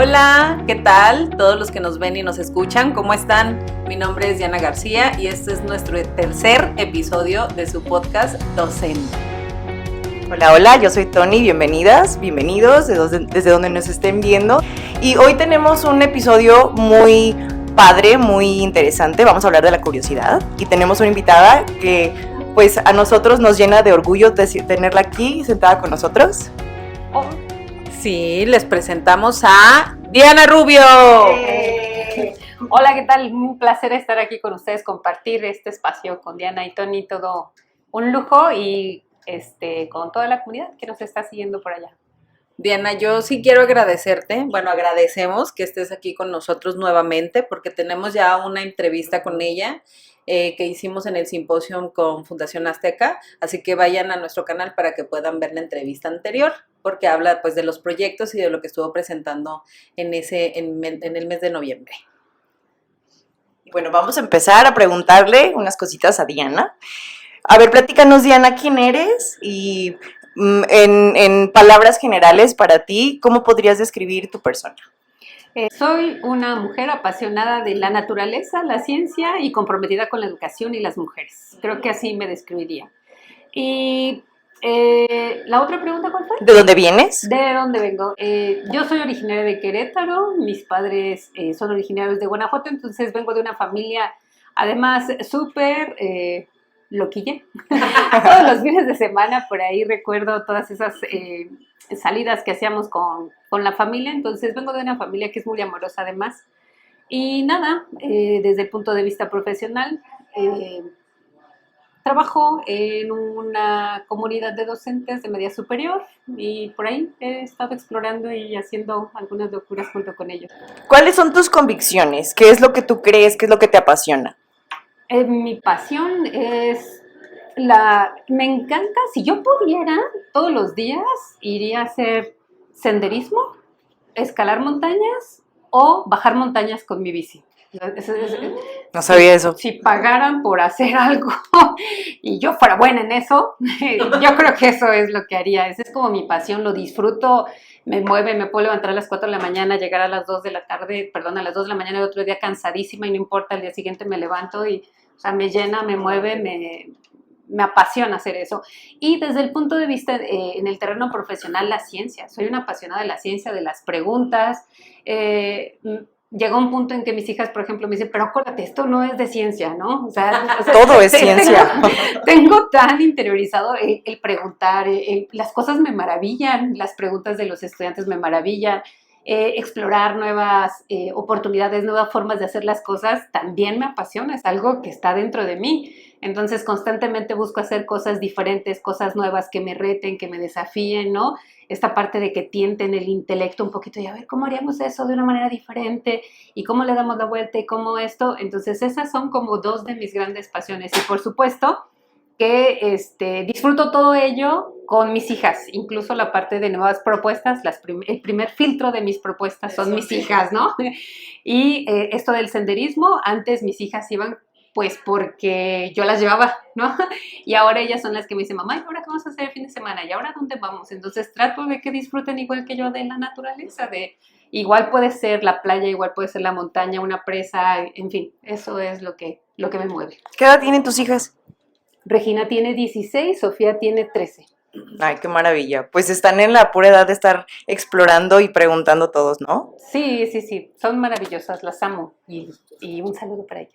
Hola, ¿qué tal? Todos los que nos ven y nos escuchan, ¿cómo están? Mi nombre es Diana García y este es nuestro tercer episodio de su podcast Docente. Hola, yo soy Tony, bienvenidas, bienvenidos desde donde nos estén viendo. Y hoy tenemos un episodio muy padre, muy interesante. Vamos a hablar de la curiosidad y tenemos una invitada que pues a nosotros nos llena de orgullo tenerla aquí sentada con nosotros. Sí, les presentamos a Diana Rubio. Hola, ¿qué tal? Un placer estar aquí con ustedes, compartir este espacio con Diana y Tony, todo un lujo y con toda la comunidad que nos está siguiendo por allá. Diana, yo sí quiero agradecerte, agradecemos que estés aquí con nosotros nuevamente porque tenemos ya una entrevista con ella que hicimos en el simposio con Fundación Azteca, así que vayan a nuestro canal para que puedan ver la entrevista anterior, porque habla pues de los proyectos y de lo que estuvo presentando en el mes de noviembre. Bueno, vamos a empezar a preguntarle unas cositas a Diana. A ver, platícanos, Diana, ¿quién eres? Y en palabras generales para ti, ¿cómo podrías describir tu persona? Soy una mujer apasionada de la naturaleza, la ciencia y comprometida con la educación y las mujeres. Creo que así me describiría. Y la otra pregunta, ¿cuál fue? ¿De dónde vienes? ¿De dónde vengo? Yo soy originaria de Querétaro, mis padres son originarios de Guanajuato, entonces vengo de una familia, además, súper loquilla. Todos los fines de semana por ahí recuerdo todas esas salidas que hacíamos con la familia, entonces vengo de una familia que es muy amorosa además. Y nada, desde el punto de vista profesional, trabajo en una comunidad de docentes de media superior y por ahí he estado explorando y haciendo algunas locuras junto con ellos. ¿Cuáles son tus convicciones? ¿Qué es lo que tú crees? ¿Qué es lo que te apasiona? Mi pasión es me encanta, si yo pudiera, todos los días iría a hacer senderismo, escalar montañas o bajar montañas con mi bici. No sabía eso. Si pagaran por hacer algo y yo fuera buena en eso, yo creo que eso es lo que haría. Esa es como mi pasión, lo disfruto, me mueve, me puedo levantar a las 4 de la mañana, llegar a las 2 de la tarde, a las 2 de la mañana el otro día cansadísima y no importa, al día siguiente me levanto y, o sea, me llena, me mueve, me apasiona hacer eso. Y desde el punto de vista en el terreno profesional, la ciencia. Soy una apasionada de la ciencia, de las preguntas. Llegó un punto en que mis hijas, por ejemplo, me dicen, pero acuérdate, esto no es de ciencia, ¿no? O sea todo es ciencia. Tengo tan interiorizado el preguntar, las cosas me maravillan, las preguntas de los estudiantes me maravillan. Explorar nuevas oportunidades, nuevas formas de hacer las cosas, también me apasiona, es algo que está dentro de mí. Entonces, constantemente busco hacer cosas diferentes, cosas nuevas que me reten, que me desafíen, ¿no? Esta parte de que tienten el intelecto un poquito y a ver, ¿cómo haríamos eso de una manera diferente? ¿Y cómo le damos la vuelta? ¿Y cómo esto? Entonces, esas son como dos de mis grandes pasiones. Y, por supuesto, que disfruto todo ello con mis hijas, incluso la parte de nuevas propuestas, el primer filtro de mis propuestas son mis hijas, ¿no? Y esto del senderismo, antes mis hijas iban pues porque yo las llevaba, ¿no? Y ahora ellas son las que me dicen, mamá, ¿y ahora qué vamos a hacer el fin de semana? ¿Y ahora dónde vamos? Entonces trato de que disfruten igual que yo de la naturaleza, igual puede ser la playa, igual puede ser la montaña, una presa, en fin, eso es lo que me mueve. ¿Qué edad tienen tus hijas? Regina tiene 16, Sofía tiene 13. Ay, qué maravilla. Pues están en la pura edad de estar explorando y preguntando todos, ¿no? Sí, son maravillosas, las amo y un saludo para ellas.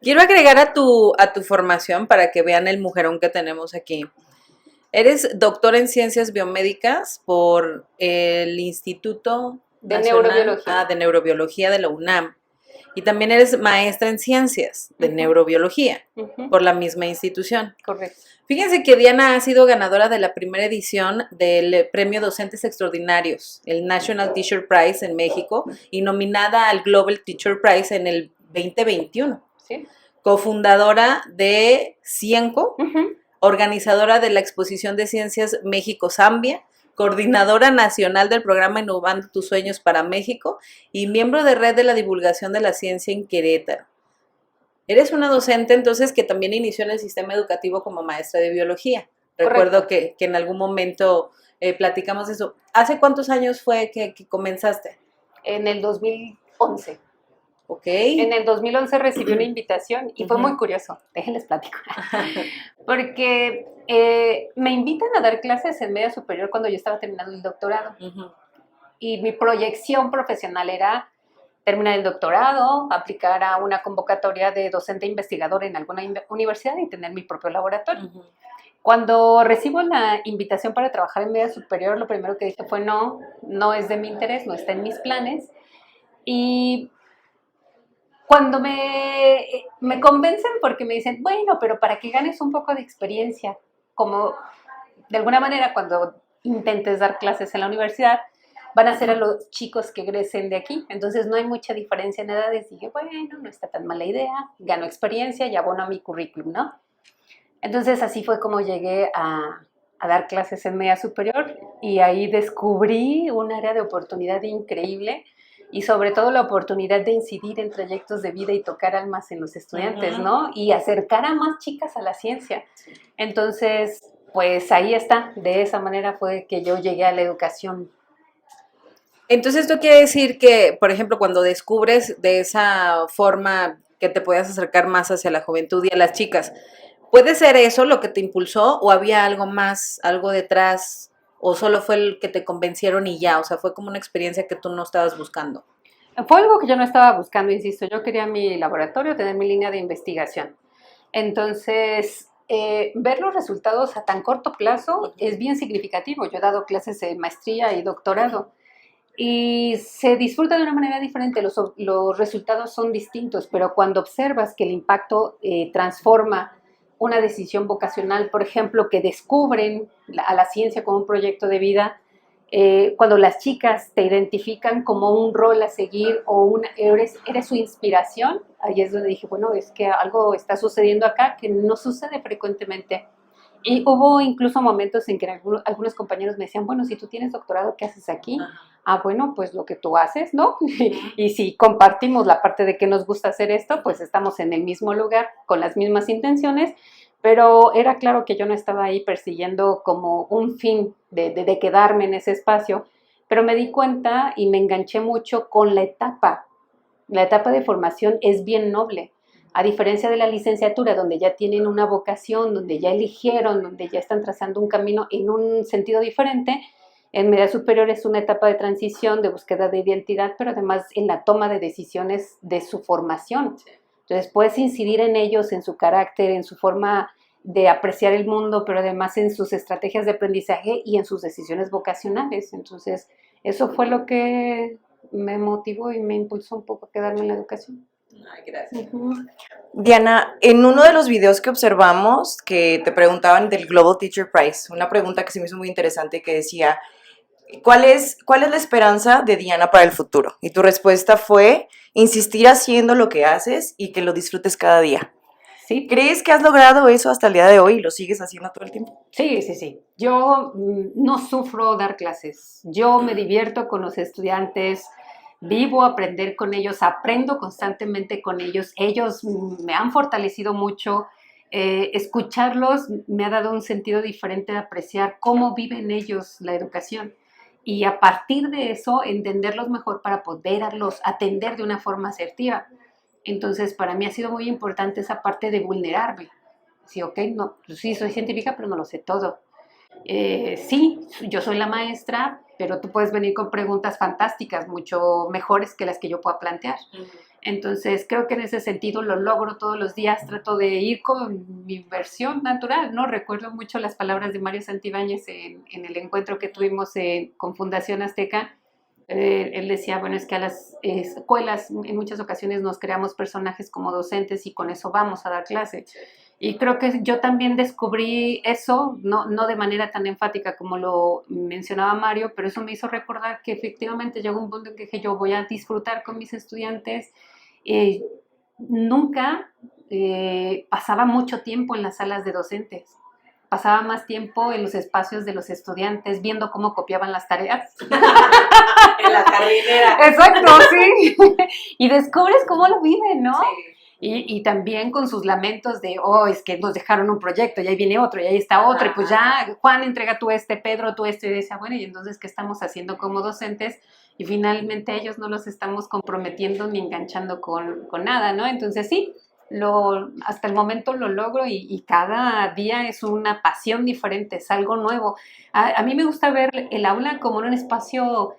Quiero agregar a tu formación para que vean el mujerón que tenemos aquí. Eres doctora en Ciencias Biomédicas por el Instituto de Neurobiología de la UNAM. Y también eres maestra en Ciencias de Neurobiología por la misma institución. Correcto. Fíjense que Diana ha sido ganadora de la primera edición del Premio Docentes Extraordinarios, el National Teacher Prize en México, y nominada al Global Teacher Prize en el 2021. Sí. Cofundadora de CIENCO, organizadora de la Exposición de Ciencias México-Zambia, coordinadora nacional del programa Innovando tus Sueños para México y miembro de Red de la Divulgación de la Ciencia en Querétaro. Eres una docente entonces que también inició en el sistema educativo como maestra de biología, Recuerdo que en algún momento platicamos eso. ¿Hace cuántos años fue que comenzaste? En el 2011. Ok. En el 2011 recibí una invitación y fue muy curioso, déjenles platico, porque me invitan a dar clases en media superior cuando yo estaba terminando el doctorado. Y mi proyección profesional era terminar el doctorado, aplicar a una convocatoria de docente investigador en alguna universidad y tener mi propio laboratorio. Cuando recibo la invitación para trabajar en media superior, lo primero que dije fue no es de mi interés, no está en mis planes. Y cuando me convencen porque me dicen, bueno, pero para que ganes un poco de experiencia, como de alguna manera cuando intentes dar clases en la universidad, van a ser a los chicos que egresen de aquí, entonces no hay mucha diferencia en edades. Dije, bueno, no está tan mala idea, gano experiencia y abono a mi currículum, ¿no? Entonces así fue como llegué a dar clases en media superior y ahí descubrí un área de oportunidad increíble y sobre todo la oportunidad de incidir en trayectos de vida y tocar almas en los estudiantes, ¿no? Y acercar a más chicas a la ciencia. Entonces, pues ahí está, de esa manera fue que yo llegué a la educación. Entonces, esto quiere decir que, por ejemplo, cuando descubres de esa forma que te puedas acercar más hacia la juventud y a las chicas, ¿puede ser eso lo que te impulsó o había algo más, algo detrás, o solo fue el que te convencieron y ya? O sea, fue como una experiencia que tú no estabas buscando. Fue algo que yo no estaba buscando, insisto. Yo quería mi laboratorio, tener mi línea de investigación. Entonces, ver los resultados a tan corto plazo es bien significativo. Yo he dado clases de maestría y doctorado. Y se disfruta de una manera diferente, los resultados son distintos, pero cuando observas que el impacto transforma una decisión vocacional, por ejemplo, que descubren a la ciencia como un proyecto de vida, cuando las chicas te identifican como un rol a seguir o eres su inspiración, ahí es donde dije, bueno, es que algo está sucediendo acá que no sucede frecuentemente. Y hubo incluso momentos en que algunos compañeros me decían, bueno, si tú tienes doctorado, ¿qué haces aquí? Bueno, pues lo que tú haces, ¿no? Y si compartimos la parte de que nos gusta hacer esto, pues estamos en el mismo lugar, con las mismas intenciones, pero era claro que yo no estaba ahí persiguiendo como un fin de quedarme en ese espacio, pero me di cuenta y me enganché mucho con la etapa. La etapa de formación es bien noble. A diferencia de la licenciatura, donde ya tienen una vocación, donde ya eligieron, donde ya están trazando un camino en un sentido diferente, en media superior es una etapa de transición, de búsqueda de identidad, pero además en la toma de decisiones de su formación. Entonces puedes incidir en ellos, en su carácter, en su forma de apreciar el mundo, pero además en sus estrategias de aprendizaje y en sus decisiones vocacionales. Entonces eso fue lo que me motivó y me impulsó un poco a quedarme en la educación. Ay, gracias. Diana, en uno de los videos que observamos que te preguntaban del Global Teacher Prize, una pregunta que se me hizo muy interesante que decía, ¿cuál es la esperanza de Diana para el futuro? Y tu respuesta fue insistir haciendo lo que haces y que lo disfrutes cada día. Sí. ¿Crees que has logrado eso hasta el día de hoy y lo sigues haciendo todo el tiempo? Sí. Yo no sufro dar clases. Yo me divierto con los estudiantes, vivo aprender con ellos, aprendo constantemente con ellos. Ellos me han fortalecido mucho. Escucharlos me ha dado un sentido diferente de apreciar cómo viven ellos la educación. Y a partir de eso, entenderlos mejor para poderlos atender de una forma asertiva. Entonces, para mí ha sido muy importante esa parte de vulnerarme. Sí, no, sí, soy científica, pero no lo sé todo. Sí, yo soy la maestra, pero tú puedes venir con preguntas fantásticas, mucho mejores que las que yo pueda plantear. Entonces, creo que en ese sentido lo logro todos los días, trato de ir con mi versión natural, ¿no? Recuerdo mucho las palabras de Mario Santibáñez en el encuentro que tuvimos con Fundación Azteca. Él decía, bueno, es que a las escuelas en muchas ocasiones nos creamos personajes como docentes y con eso vamos a dar clase. Y creo que yo también descubrí eso, no de manera tan enfática como lo mencionaba Mario, pero eso me hizo recordar que efectivamente llegó un punto en que dije, yo voy a disfrutar con mis estudiantes. Nunca pasaba mucho tiempo en las salas de docentes. Pasaba más tiempo en los espacios de los estudiantes, viendo cómo copiaban las tareas. En la jardinera. Exacto, sí. Y descubres cómo lo viven, ¿no? Sí. Y también con sus lamentos de, oh, es que nos dejaron un proyecto, y ahí viene otro, y ahí está otro, y pues ya, Juan, entrega tú este, Pedro, tú este, y decía, bueno, y entonces, ¿qué estamos haciendo como docentes? Y finalmente ellos no los estamos comprometiendo ni enganchando con nada, ¿no? Entonces sí, hasta el momento lo logro y cada día es una pasión diferente, es algo nuevo. A mí me gusta ver el aula como un espacio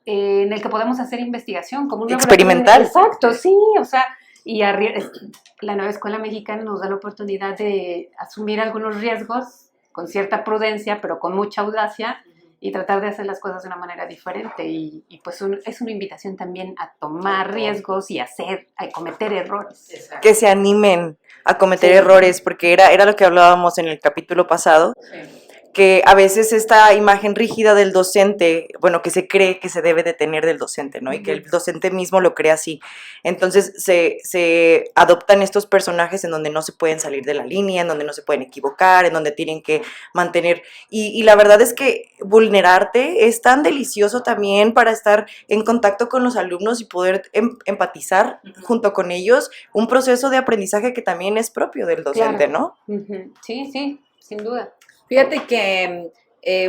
en el que podemos hacer investigación, como un experimental. Exacto, sí, o sea, la nueva escuela mexicana nos da la oportunidad de asumir algunos riesgos con cierta prudencia, pero con mucha audacia, y tratar de hacer las cosas de una manera diferente. Y pues es una invitación también a tomar riesgos y a cometer errores. Exacto. Que se animen a cometer Sí. errores, porque era lo que hablábamos en el capítulo pasado, que a veces esta imagen rígida del docente, bueno, que se cree que se debe de tener del docente, ¿no? Y que el docente mismo lo cree así. Entonces se adoptan estos personajes en donde no se pueden salir de la línea, en donde no se pueden equivocar, en donde tienen que mantener... Y la verdad es que vulnerarte es tan delicioso también para estar en contacto con los alumnos y poder empatizar junto con ellos, un proceso de aprendizaje que también es propio del docente, Claro. ¿no? Sí, sí, sin duda. Fíjate que,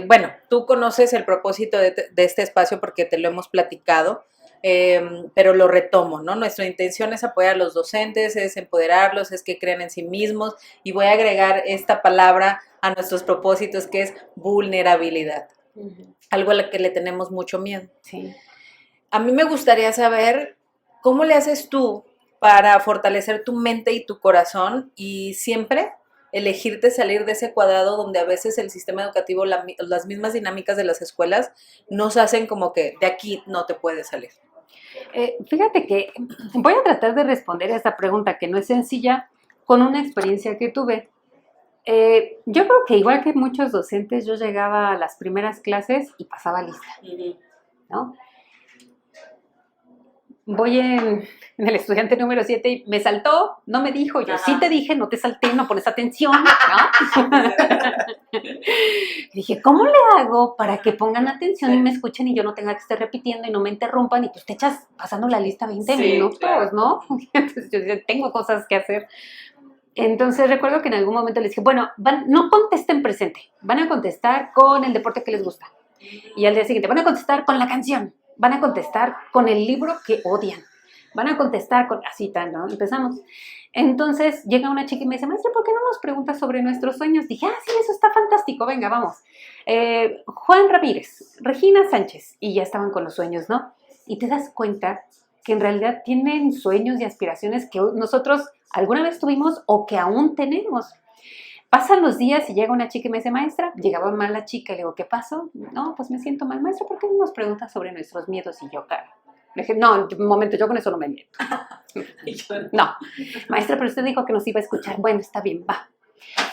bueno, tú conoces el propósito de este espacio porque te lo hemos platicado, pero lo retomo, ¿no? Nuestra intención es apoyar a los docentes, es empoderarlos, es que crean en sí mismos, y voy a agregar esta palabra a nuestros propósitos, que es vulnerabilidad, algo a lo que le tenemos mucho miedo. Sí. A mí me gustaría saber cómo le haces tú para fortalecer tu mente y tu corazón y siempre elegirte salir de ese cuadrado donde a veces el sistema educativo, las mismas dinámicas de las escuelas nos hacen como que de aquí no te puedes salir. Fíjate que voy a tratar de responder a esta pregunta que no es sencilla con una experiencia que tuve. Yo creo que igual que muchos docentes, yo llegaba a las primeras clases y pasaba lista, ¿no? Voy en el estudiante número 7 y me saltó, no me dijo, yo sí te dije, no te salté, no pones atención, ¿no? Dije, ¿cómo le hago para que pongan atención y me escuchen y yo no tenga que estar repitiendo y no me interrumpan? Y pues te echas pasando la lista 20 minutos, claro, ¿no? Entonces yo dije, tengo cosas que hacer. Entonces recuerdo que en algún momento les dije, bueno, no contesten presente, van a contestar con el deporte que les gusta. Y al día siguiente, van a contestar con la canción, van a contestar con el libro que odian, van a contestar con... Así tal, ¿no? Empezamos. Entonces llega una chica y me dice, maestra, ¿por qué no nos preguntas sobre nuestros sueños? Dije, sí, eso está fantástico, venga, vamos. Juan Ramírez, Regina Sánchez, y ya estaban con los sueños, ¿no? Y te das cuenta que en realidad tienen sueños y aspiraciones que nosotros alguna vez tuvimos o que aún tenemos. Pasan los días y llega una chica y me dice, maestra, llegaba mal la chica, y le digo, ¿qué pasó? No, pues me siento mal, maestra, ¿por qué no nos preguntas sobre nuestros miedos? Y yo, claro. Le dije, no, un momento, yo con eso no me meto. No, maestra, pero usted dijo que nos iba a escuchar. Bueno, está bien, va.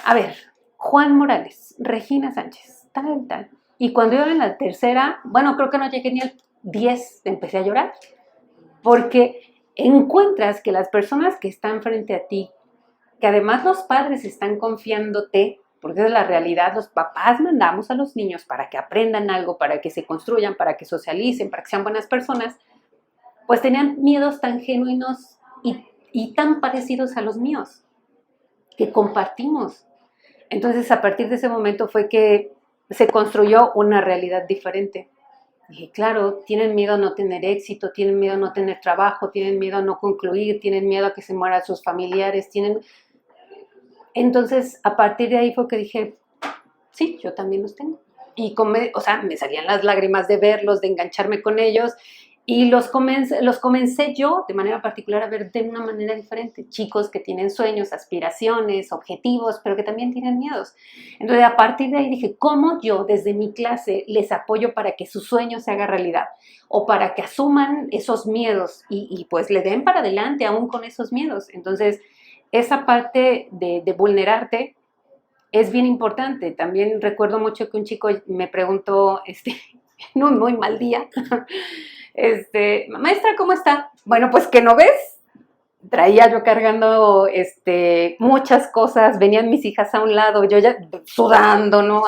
A ver, Juan Morales, Regina Sánchez, tal. Y cuando iba en la tercera, bueno, creo que no llegué ni al 10, empecé a llorar. Porque encuentras que las personas que están frente a ti, que además los padres están confiándote, porque es la realidad, los papás mandamos a los niños para que aprendan algo, para que se construyan, para que socialicen, para que sean buenas personas, pues tenían miedos tan genuinos y tan parecidos a los míos, que compartimos. Entonces, a partir de ese momento fue que se construyó una realidad diferente. Dije, claro, tienen miedo a no tener éxito, tienen miedo a no tener trabajo, tienen miedo a no concluir, tienen miedo a que se mueran sus familiares, Entonces, a partir de ahí fue que dije, sí, yo también los tengo. Y me salían las lágrimas de verlos, de engancharme con ellos, y los comencé yo, de manera particular, a ver de una manera diferente. Chicos que tienen sueños, aspiraciones, objetivos, pero que también tienen miedos. Entonces, a partir de ahí dije, ¿cómo yo desde mi clase les apoyo para que su sueño se haga realidad? O para que asuman esos miedos y pues le den para adelante aún con esos miedos. Entonces, esa parte de vulnerarte es bien importante. También recuerdo mucho que un chico me preguntó, en un muy mal día, maestra, ¿cómo está? Bueno, pues, ¿qué no ves? Traía yo cargando muchas cosas, venían mis hijas a un lado, yo ya sudando, ¿no?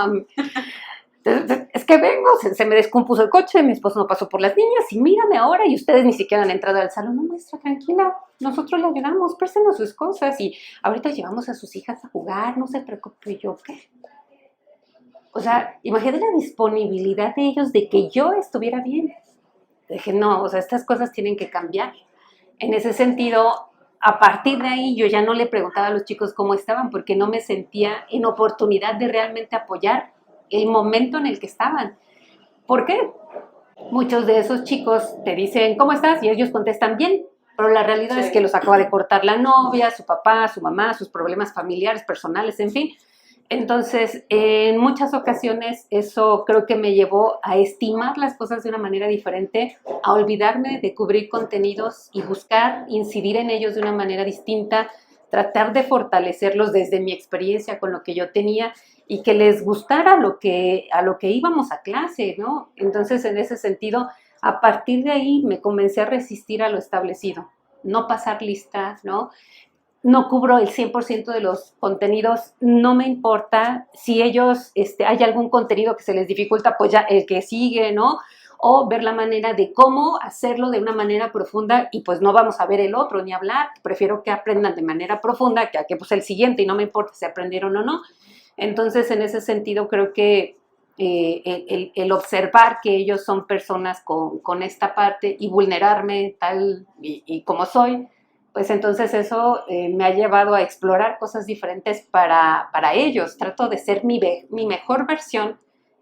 Entonces, es que vengo, se me descompuso el coche, mi esposo no pasó por las niñas y mírame ahora y ustedes ni siquiera han entrado al salón. No, maestra, tranquila, nosotros le ayudamos, préstenos sus cosas y ahorita llevamos a sus hijas a jugar, no se preocupe. Y yo, ¿qué? O sea, imagínate la disponibilidad de ellos de que yo estuviera bien. Dije, no, o sea, estas cosas tienen que cambiar. En ese sentido, a partir de ahí yo ya no le preguntaba a los chicos cómo estaban porque no me sentía en oportunidad de realmente apoyar el momento en el que estaban. ¿Por qué? Muchos de esos chicos te dicen, ¿cómo estás? Y ellos contestan bien, pero la realidad es que los acaba de cortar la novia, su papá, su mamá, sus problemas familiares, personales, en fin. Entonces, en muchas ocasiones eso creo que me llevó a estimar las cosas de una manera diferente, a olvidarme de cubrir contenidos y buscar incidir en ellos de una manera distinta, tratar de fortalecerlos desde mi experiencia con lo que yo tenía y que les gustara a lo que íbamos a clase, ¿no? Entonces, en ese sentido, a partir de ahí me comencé a resistir a lo establecido, no pasar lista, ¿no? No cubro el 100% de los contenidos, no me importa si ellos, hay algún contenido que se les dificulta, pues ya el que sigue, ¿no? O ver la manera de cómo hacerlo de una manera profunda y pues no vamos a ver el otro ni hablar, prefiero que aprendan de manera profunda que a que pues el siguiente y no me importa si aprendieron o no. Entonces, en ese sentido, creo que el observar que ellos son personas con esta parte y vulnerarme tal y como soy, pues entonces eso me ha llevado a explorar cosas diferentes para ellos. Trato de ser mi mejor versión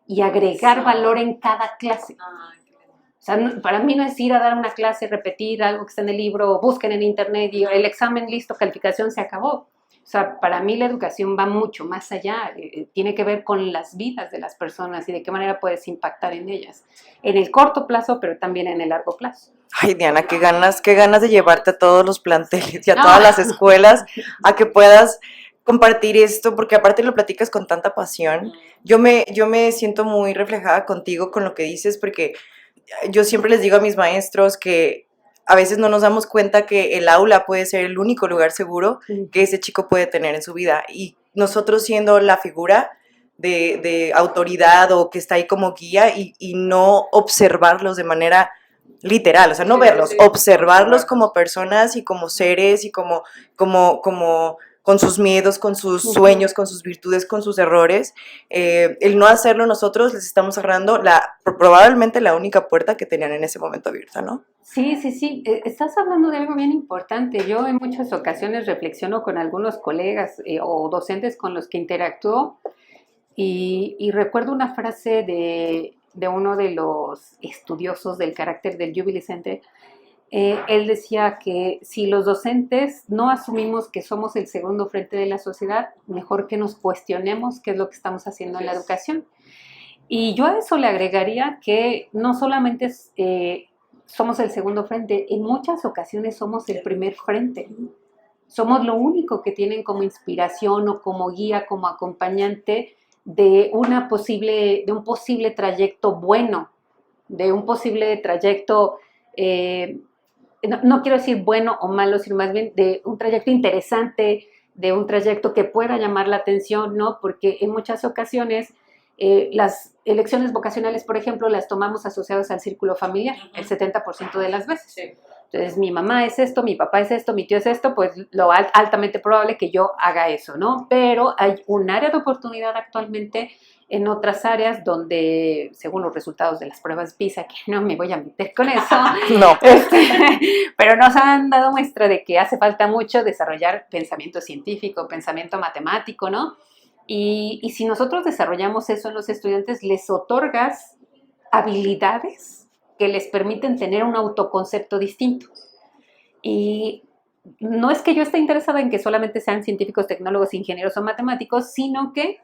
y agregar valor en cada clase. O sea, para mí no es ir a dar una clase, repetir algo que está en el libro, busquen en internet y el examen listo, calificación se acabó. O sea, para mí la educación va mucho más allá, tiene que ver con las vidas de las personas y de qué manera puedes impactar en ellas, en el corto plazo, pero también en el largo plazo. Ay, Diana, qué ganas de llevarte a todos los planteles y a todas las escuelas a que puedas compartir esto, porque aparte lo platicas con tanta pasión. Yo me siento muy reflejada contigo con lo que dices, porque yo siempre les digo a mis maestros que a veces no nos damos cuenta que el aula puede ser el único lugar seguro que ese chico puede tener en su vida. Y nosotros siendo la figura de autoridad o que está ahí como guía y no observarlos de manera literal, o sea, no verlos, observarlos como personas y como seres y como con sus miedos, con sus sueños, con sus virtudes, con sus errores. El no hacerlo nosotros les estamos cerrando probablemente la única puerta que tenían en ese momento abierta, ¿no? Sí. Estás hablando de algo bien importante. Yo en muchas ocasiones reflexiono con algunos colegas o docentes con los que interactúo y recuerdo una frase de uno de los estudiosos del carácter del Jubilee Center. Él decía que si los docentes no asumimos que somos el segundo frente de la sociedad, mejor que nos cuestionemos qué es lo que estamos haciendo en la educación. Y yo a eso le agregaría que no solamente somos el segundo frente, en muchas ocasiones somos el primer frente. Somos lo único que tienen como inspiración o como guía, como acompañante de un posible trayecto bueno, de un posible trayecto, no quiero decir bueno o malo, sino más bien de un trayecto interesante, de un trayecto que pueda llamar la atención, ¿no? Porque en muchas ocasiones las elecciones vocacionales, por ejemplo, las tomamos asociadas al círculo familiar, el 70% de las veces. Sí. Entonces, mi mamá es esto, mi papá es esto, mi tío es esto, pues lo altamente probable que yo haga eso, ¿no? Pero hay un área de oportunidad actualmente en otras áreas donde, según los resultados de las pruebas PISA, que no me voy a meter con eso, no. Pero nos han dado muestra de que hace falta mucho desarrollar pensamiento científico, pensamiento matemático, ¿no? Y si nosotros desarrollamos eso en los estudiantes, les otorgas habilidades que les permiten tener un autoconcepto distinto. Y no es que yo esté interesada en que solamente sean científicos, tecnólogos, ingenieros o matemáticos, sino que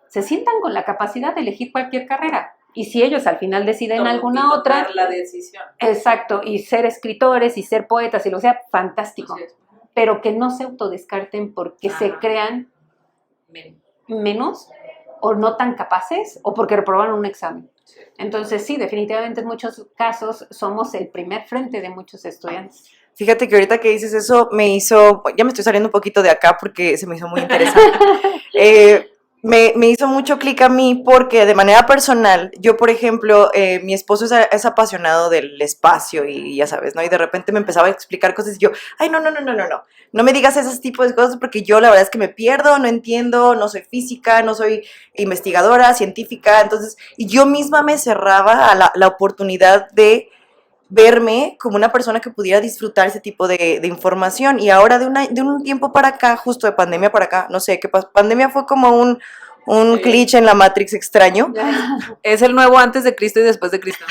se sientan con la capacidad de elegir cualquier carrera. Y si ellos al final deciden alguna otra... la decisión. Exacto, y ser escritores y ser poetas y lo sea, fantástico. Sí. Pero que no se autodescarten porque se crean menos o no tan capaces o porque reprobaron un examen. Entonces sí, definitivamente en muchos casos somos el primer frente de muchos estudiantes. Fíjate que ahorita que dices eso ya me estoy saliendo un poquito de acá porque se me hizo muy interesante. me hizo mucho clic a mí porque de manera personal, yo por ejemplo, mi esposo es apasionado del espacio y ya sabes, ¿no? Y de repente me empezaba a explicar cosas y yo, ay, no me digas esos tipos de cosas porque yo la verdad es que me pierdo, no entiendo, no soy física, no soy investigadora, científica, entonces, y yo misma me cerraba a la oportunidad de verme como una persona que pudiera disfrutar ese tipo de información. Y ahora de un tiempo para acá, justo de pandemia para acá, no sé, qué pandemia fue como un glitch en la Matrix extraño. Es el nuevo antes de Cristo y después de Cristo.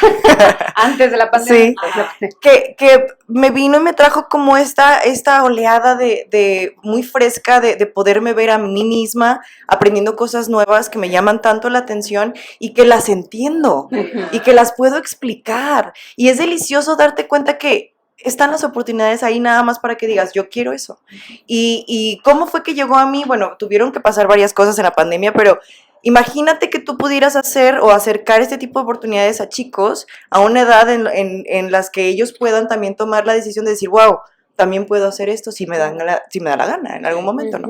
Antes de la pandemia. Sí, que me vino y me trajo como esta oleada de muy fresca de poderme ver a mí misma aprendiendo cosas nuevas que me llaman tanto la atención y que las entiendo y que las puedo explicar. Y es delicioso darte cuenta que están las oportunidades ahí nada más para que digas, yo quiero eso. Y cómo fue que llegó a mí, bueno, tuvieron que pasar varias cosas en la pandemia, pero imagínate que tú pudieras hacer o acercar este tipo de oportunidades a chicos a una edad en las que ellos puedan también tomar la decisión de decir, wow, también puedo hacer esto si me da la gana en algún momento, ¿no?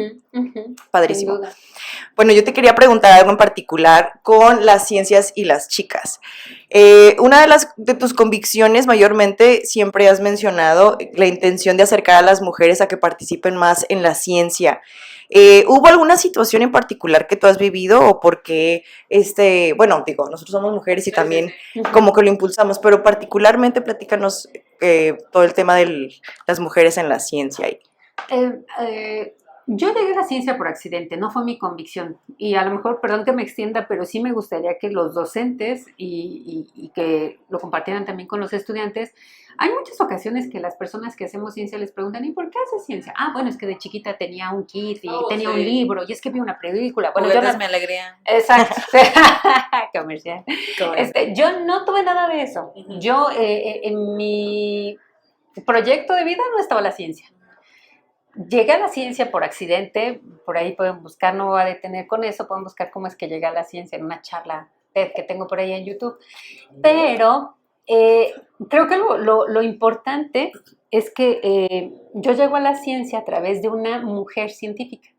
Padrísimo. Bueno, yo te quería preguntar algo en particular con las ciencias y las chicas. Una de tus convicciones mayormente siempre has mencionado la intención de acercar a las mujeres a que participen más en la ciencia. ¿Hubo alguna situación en particular que tú has vivido o por qué, bueno, digo, nosotros somos mujeres y también como que lo impulsamos, pero particularmente platícanos todo el tema de las mujeres en la ciencia? Yo llegué a la ciencia por accidente, no fue mi convicción. Y a lo mejor, perdón que me extienda, pero sí me gustaría que los docentes y que lo compartieran también con los estudiantes. Hay muchas ocasiones que las personas que hacemos ciencia les preguntan, ¿y por qué haces ciencia? Ah, bueno, es que de chiquita tenía un kit y tenía un libro, y es que vi una película. Bueno, yo mi alegría. Exacto. Comercial. Yo no tuve nada de eso. Yo, en mi proyecto de vida no estaba la ciencia. Llegué a la ciencia por accidente, por ahí pueden buscar, no me voy a detener con eso, pueden buscar cómo es que llegué a la ciencia en una charla TED que tengo por ahí en YouTube. Pero creo que lo importante es que yo llego a la ciencia a través de una mujer científica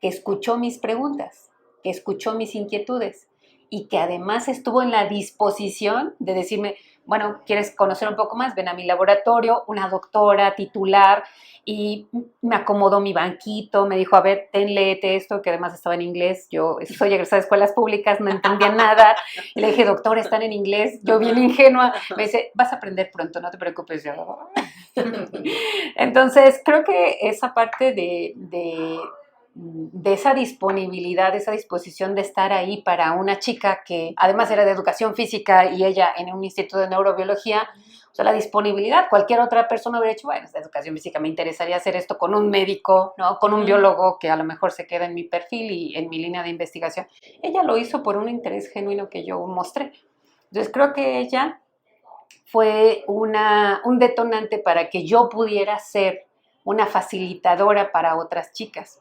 que escuchó mis preguntas, que escuchó mis inquietudes y que además estuvo en la disposición de decirme, bueno, ¿quieres conocer un poco más? Ven a mi laboratorio, una doctora titular, y me acomodó mi banquito, me dijo, a ver, léete esto, que además estaba en inglés. Yo soy egresada de escuelas públicas, no entendía nada. Y le dije, doctor, están en inglés. Yo bien ingenua. Me dice, vas a aprender pronto, no te preocupes. Yo. Entonces, creo que esa parte de esa disponibilidad, de esa disposición de estar ahí para una chica que además era de educación física y ella en un instituto de neurobiología, o sea, la disponibilidad, cualquier otra persona hubiera dicho, bueno, es de educación física, me interesaría hacer esto con un médico, ¿no? Con un biólogo que a lo mejor se queda en mi perfil y en mi línea de investigación. Ella lo hizo por un interés genuino que yo mostré. Entonces creo que ella fue un detonante para que yo pudiera ser una facilitadora para otras chicas.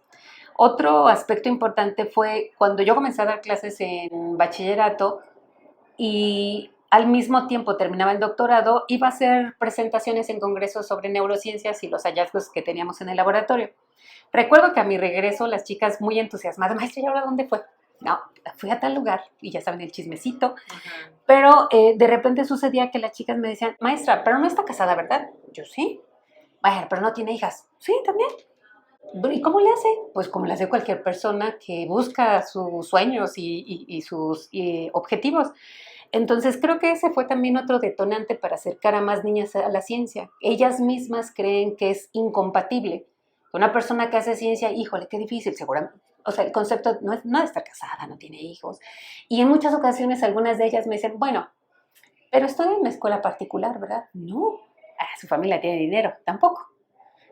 Otro aspecto importante fue cuando yo comencé a dar clases en bachillerato y al mismo tiempo terminaba el doctorado, iba a hacer presentaciones en congresos sobre neurociencias y los hallazgos que teníamos en el laboratorio. Recuerdo que a mi regreso las chicas muy entusiasmadas, maestra, ¿y ahora dónde fue? No, fui a tal lugar y ya saben el chismecito. Pero de repente sucedía que las chicas me decían, maestra, pero no está casada, ¿verdad? Yo sí. Maestra, pero no tiene hijas. Sí, también. ¿Y cómo le hace? Pues como le hace cualquier persona que busca sus sueños y sus objetivos. Entonces creo que ese fue también otro detonante para acercar a más niñas a la ciencia. Ellas mismas creen que es incompatible. Una persona que hace ciencia, híjole, qué difícil, seguramente. O sea, el concepto no es de estar casada, no tiene hijos. Y en muchas ocasiones algunas de ellas me dicen, bueno, pero estoy en una escuela particular, ¿verdad? No, su familia tiene dinero, tampoco.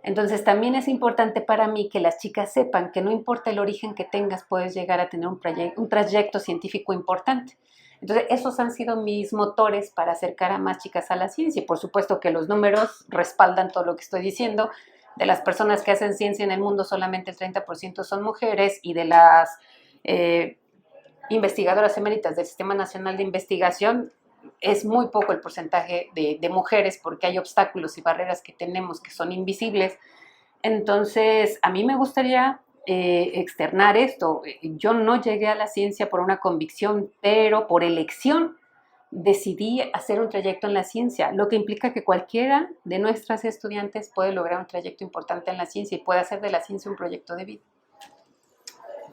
Entonces también es importante para mí que las chicas sepan que no importa el origen que tengas, puedes llegar a tener un trayecto científico importante. Entonces esos han sido mis motores para acercar a más chicas a la ciencia y por supuesto que los números respaldan todo lo que estoy diciendo. De las personas que hacen ciencia en el mundo solamente el 30% son mujeres y de las investigadoras eméritas del Sistema Nacional de Investigación es muy poco el porcentaje de mujeres porque hay obstáculos y barreras que tenemos que son invisibles. Entonces, a mí me gustaría externar esto. Yo no llegué a la ciencia por una convicción, pero por elección decidí hacer un trayecto en la ciencia, lo que implica que cualquiera de nuestras estudiantes puede lograr un trayecto importante en la ciencia y puede hacer de la ciencia un proyecto de vida.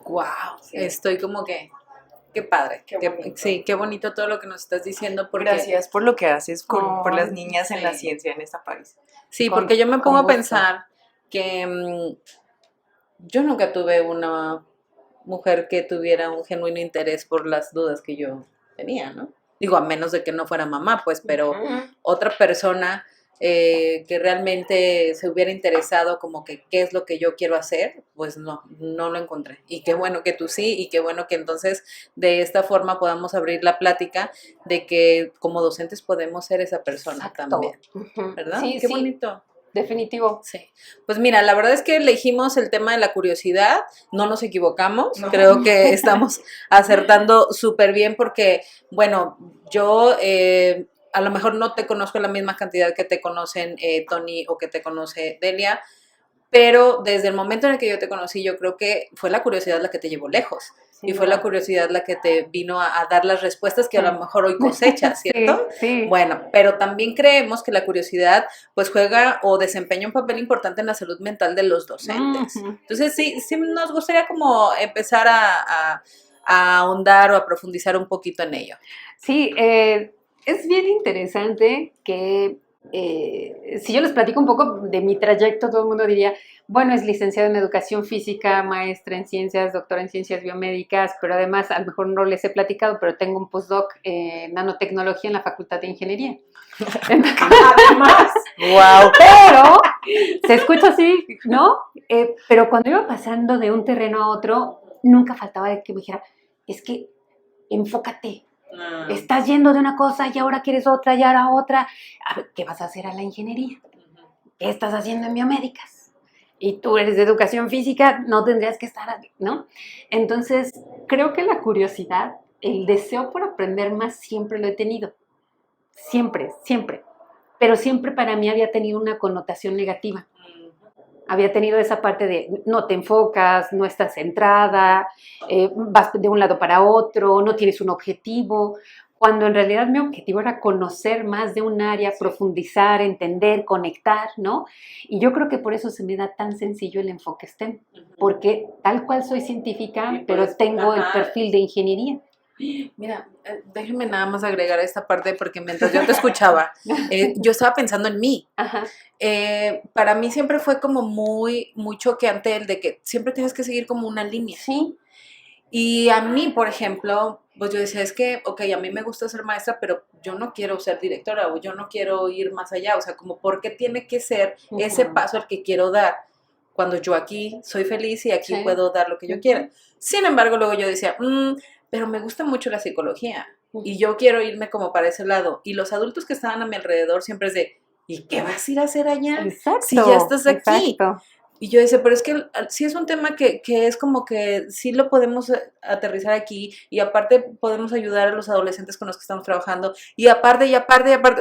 Wow, Sí. estoy como que, qué padre, Qué bonito. sí, qué bonito todo lo que nos estás diciendo, porque Gracias por lo que haces por las niñas en sí. la ciencia en este país. sí, Con- porque yo me con pongo a gusto. pensar que yo nunca tuve una mujer que tuviera un genuino interés por las dudas que yo tenía, ¿no? Digo, a menos de que no fuera mamá, pues, pero otra persona que realmente se hubiera interesado como que qué es lo que yo quiero hacer, pues no lo encontré. Y qué bueno que tú sí, y qué bueno que entonces de esta forma podamos abrir la plática de que como docentes podemos ser esa persona Exacto. también, Ujú. ¿verdad? Sí, Qué sí, bonito. definitivo. Sí, pues mira, la verdad es que elegimos el tema de la curiosidad, no nos equivocamos, No. creo que estamos acertando súper bien porque, bueno, yo a lo mejor no te conozco la misma cantidad que te conocen Tony o que te conoce Delia, pero desde el momento en el que yo te conocí, yo creo que fue la curiosidad la que te llevó lejos. Sin Y fue duda. la curiosidad la que te vino a dar las respuestas que a lo mejor hoy cosechas, ¿cierto? Sí, sí. Bueno, pero también creemos que la curiosidad pues juega o desempeña un papel importante en la salud mental de los docentes. Ujú. Entonces sí nos gustaría como empezar a ahondar o a profundizar un poquito en ello. Sí, es bien interesante que si yo les platico un poco de mi trayecto, todo el mundo diría, bueno, es licenciado en educación física, maestra en ciencias, doctora en ciencias biomédicas, pero además a lo mejor no les he platicado, pero tengo un postdoc en nanotecnología en la Facultad de Ingeniería. Además, wow. Pero se escucha así, ¿no? Pero cuando iba pasando de un terreno a otro, nunca faltaba de que me dijera, es que enfócate. Estás yendo de una cosa y ahora quieres otra y ahora otra. A ver, ¿qué vas a hacer a la ingeniería? ¿Qué estás haciendo en biomédicas? Y tú eres de educación física, no tendrías que estar, ¿no? Entonces, creo que la curiosidad, el deseo por aprender más siempre lo he tenido. Siempre, siempre. Pero siempre para mí había tenido una connotación negativa. Había tenido esa parte de no te enfocas, no estás centrada, vas de un lado para otro, no tienes un objetivo, cuando en realidad mi objetivo era conocer más de un área, profundizar, entender, conectar, ¿no? Y yo creo que por eso se me da tan sencillo el enfoque STEM, porque tal cual soy científica, Sí, pero pues, tengo el ajá. perfil de ingeniería. Mira, déjeme nada más agregar esta parte porque mientras yo te escuchaba, yo estaba pensando en mí. Ajá. Para mí siempre fue como muy choqueante el de que siempre tienes que seguir como una línea. Sí. Y a mí, por ejemplo, pues yo decía, es que, ok, a mí me gusta ser maestra, pero yo no quiero ser directora o yo no quiero ir más allá. O sea, como, ¿por qué tiene que ser ese Ujú. paso el que quiero dar? Cuando yo aquí soy feliz y aquí Sí. puedo dar lo que yo Ujú. quiera. Sin embargo, luego yo decía, pero me gusta mucho la psicología y yo quiero irme como para ese lado. Y los adultos que estaban a mi alrededor siempre es de, ¿y qué vas a ir a hacer allá? Exacto. Si ya estás aquí. Exacto. Y yo decía, pero es que sí es un tema que es como que sí lo podemos aterrizar aquí y aparte podemos ayudar a los adolescentes con los que estamos trabajando y aparte,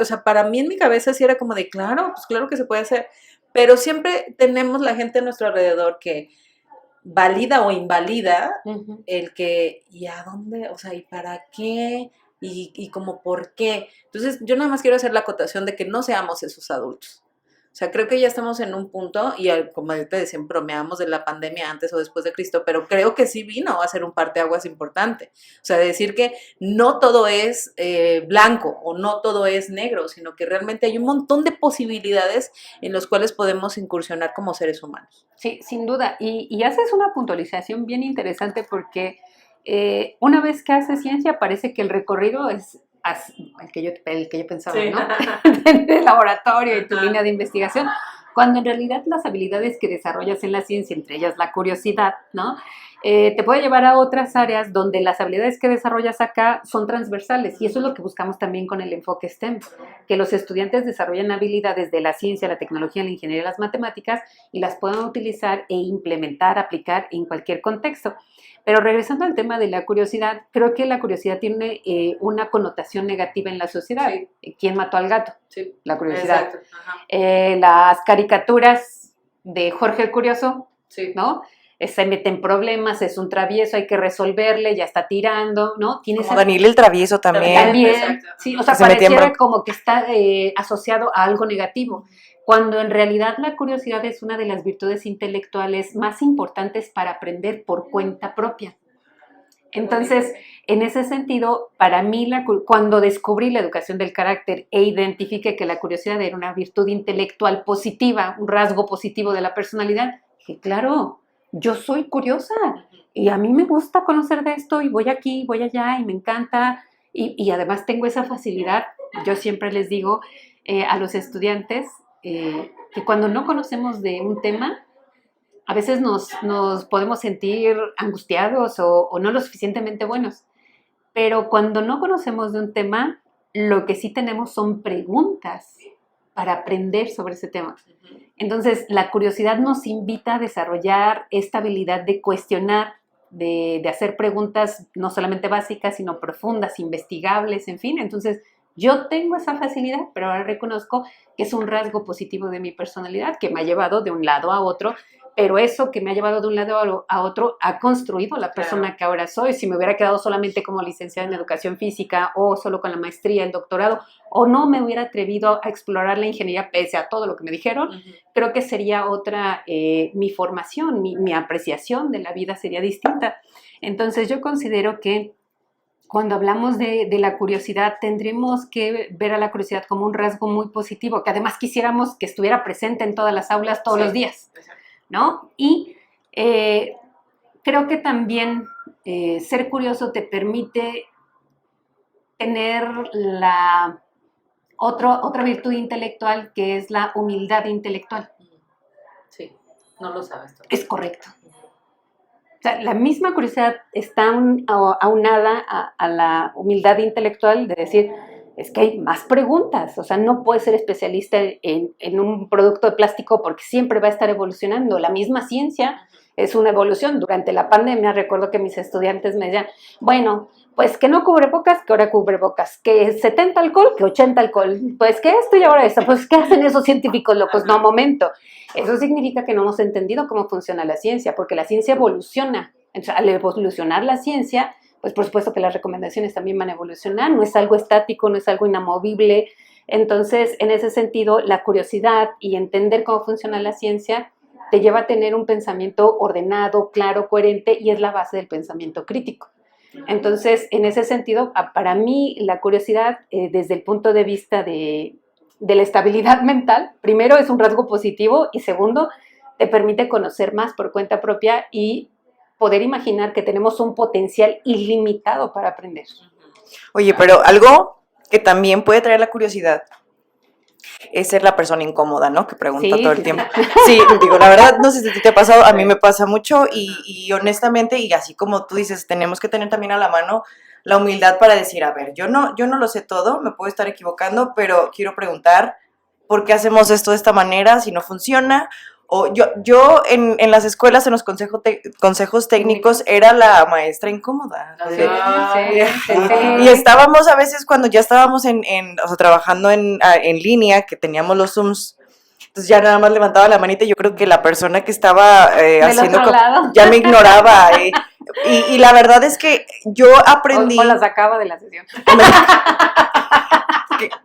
o sea, para mí en mi cabeza sí era como de, claro, pues claro que se puede hacer, pero siempre tenemos la gente a nuestro alrededor que valida o invalida Ujú. el que, ¿y a dónde? O sea, ¿y para qué? Y como por qué. Entonces, yo nada más quiero hacer la acotación de que no seamos esos adultos. O sea, creo que ya estamos en un punto, y como te decía, bromeamos de la pandemia antes o después de Cristo, pero creo que sí vino a ser un parteaguas importante. O sea, decir que no todo es blanco o no todo es negro, sino que realmente hay un montón de posibilidades en las cuales podemos incursionar como seres humanos. Sí, sin duda. Y haces una puntualización bien interesante porque una vez que haces ciencia parece que el recorrido es el que yo pensaba, Sí. ¿no? De laboratorio y tu Ajá. línea de investigación, cuando en realidad las habilidades que desarrollas en la ciencia, entre ellas la curiosidad, ¿no? Te puede llevar a otras áreas donde las habilidades que desarrollas acá son transversales y eso es lo que buscamos también con el enfoque STEM, que los estudiantes desarrollen habilidades de la ciencia, la tecnología, la ingeniería y las matemáticas y las puedan utilizar e implementar, aplicar en cualquier contexto. Pero regresando al tema de la curiosidad, creo que la curiosidad tiene una connotación negativa en la sociedad. Sí. ¿Quién mató al gato? Sí. La curiosidad. Exacto. Ajá. Las caricaturas de Jorge el Curioso, Sí. ¿no? se mete en problemas, es un travieso, hay que resolverle, ya está tirando, ¿no? Tiene Como Daniel el travieso también. También, sí, o sea, Que se metía en pareciera como que está asociado a algo negativo, cuando en realidad la curiosidad es una de las virtudes intelectuales más importantes para aprender por cuenta propia. Entonces, en ese sentido, para mí, cuando descubrí la educación del carácter e identifiqué que la curiosidad era una virtud intelectual positiva, un rasgo positivo de la personalidad, dije, claro, yo soy curiosa y a mí me gusta conocer de esto y voy aquí, voy allá y me encanta y además tengo esa facilidad. Yo siempre les digo a los estudiantes que cuando no conocemos de un tema, a veces nos podemos sentir angustiados o no lo suficientemente buenos, pero cuando no conocemos de un tema, lo que sí tenemos son preguntas para aprender sobre ese tema. Entonces, la curiosidad nos invita a desarrollar esta habilidad de cuestionar, de hacer preguntas no solamente básicas, sino profundas, investigables, en fin. Entonces, yo tengo esa facilidad, pero ahora reconozco que es un rasgo positivo de mi personalidad que me ha llevado de un lado a otro, pero eso que me ha llevado de un lado a otro ha construido la persona que ahora soy. Si me hubiera quedado solamente como licenciada en educación física o solo con la maestría, el doctorado, o no me hubiera atrevido a explorar la ingeniería pese a todo lo que me dijeron, creo que sería otra, mi formación, mi apreciación de la vida sería distinta. Entonces yo considero que cuando hablamos de la curiosidad, tendremos que ver a la curiosidad como un rasgo muy positivo, que además quisiéramos que estuviera presente en todas las aulas todos los días, ¿no? Y creo que también ser curioso te permite tener otra virtud intelectual, que es la humildad intelectual. Sí, no lo sabes tú. Es correcto. O sea, la misma curiosidad está aunada a la humildad intelectual de decir, es que hay más preguntas, o sea, no puedes ser especialista en un producto de plástico porque siempre va a estar evolucionando. La misma ciencia es una evolución. Durante la pandemia recuerdo que mis estudiantes me decían, bueno, pues que no cubrebocas, que ahora cubrebocas, que 70 alcohol, que 80 alcohol, pues que esto y ahora esto, pues ¿qué hacen esos científicos locos? No, momento. Eso significa que no hemos entendido cómo funciona la ciencia, porque la ciencia evoluciona. Entonces, al evolucionar la ciencia, pues por supuesto que las recomendaciones también van a evolucionar, no es algo estático, no es algo inamovible. Entonces, en ese sentido, la curiosidad y entender cómo funciona la ciencia te lleva a tener un pensamiento ordenado, claro, coherente, y es la base del pensamiento crítico. Entonces, en ese sentido, para mí, la curiosidad, desde el punto de vista de la estabilidad mental, primero es un rasgo positivo y segundo, te permite conocer más por cuenta propia y poder imaginar que tenemos un potencial ilimitado para aprender. Oye, pero algo que también puede traer la curiosidad es ser la persona incómoda, ¿no? Que pregunta todo el tiempo. Sí, digo, la verdad, no sé si te ha pasado, a mí me pasa mucho y honestamente, y así como tú dices, tenemos que tener también a la mano la humildad para decir, a ver, yo no lo sé todo, me puedo estar equivocando, pero quiero preguntar por qué hacemos esto de esta manera, si no funciona. O yo en las escuelas, en los consejos técnicos, era la maestra incómoda. Sí. Y estábamos a veces cuando ya estábamos o sea, trabajando en línea, que teníamos los Zooms, entonces ya nada más levantaba la manita y yo creo que la persona que estaba haciendo ya me ignoraba. Y la verdad es que yo aprendí... O la sacaba de la sesión.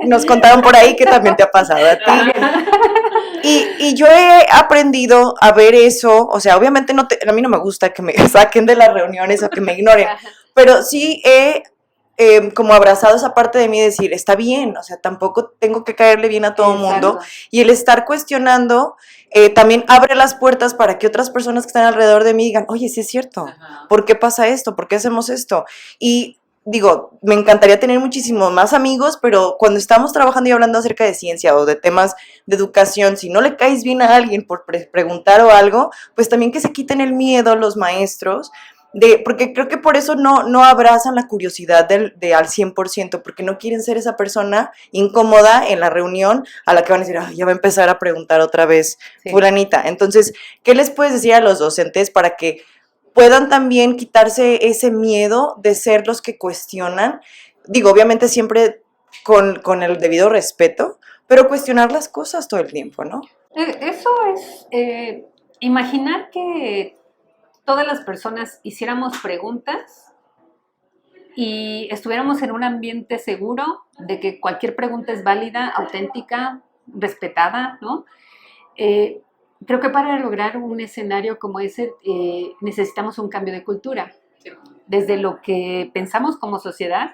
Nos contaron por ahí que también te ha pasado a ti. Y yo he aprendido a ver eso, o sea, obviamente a mí no me gusta que me saquen de las reuniones o que me ignoren, pero sí he como abrazado esa parte de mí y decir, está bien, o sea, tampoco tengo que caerle bien a todo el mundo, y el estar cuestionando también abre las puertas para que otras personas que están alrededor de mí digan, oye, sí es cierto, ¿por qué pasa esto? ¿Por qué hacemos esto? Y digo, me encantaría tener muchísimos más amigos, pero cuando estamos trabajando y hablando acerca de ciencia o de temas de educación, si no le caes bien a alguien por preguntar o algo, pues también que se quiten el miedo los maestros, porque creo que por eso no abrazan la curiosidad de al 100%, porque no quieren ser esa persona incómoda en la reunión a la que van a decir, ya va a empezar a preguntar otra vez fulanita. Entonces, ¿qué les puedes decir a los docentes para que puedan también quitarse ese miedo de ser los que cuestionan? Digo, obviamente siempre con el debido respeto, pero cuestionar las cosas todo el tiempo, ¿no? Eso es imaginar que todas las personas hiciéramos preguntas y estuviéramos en un ambiente seguro de que cualquier pregunta es válida, auténtica, respetada, ¿no? Creo que para lograr un escenario como ese necesitamos un cambio de cultura. Desde lo que pensamos como sociedad,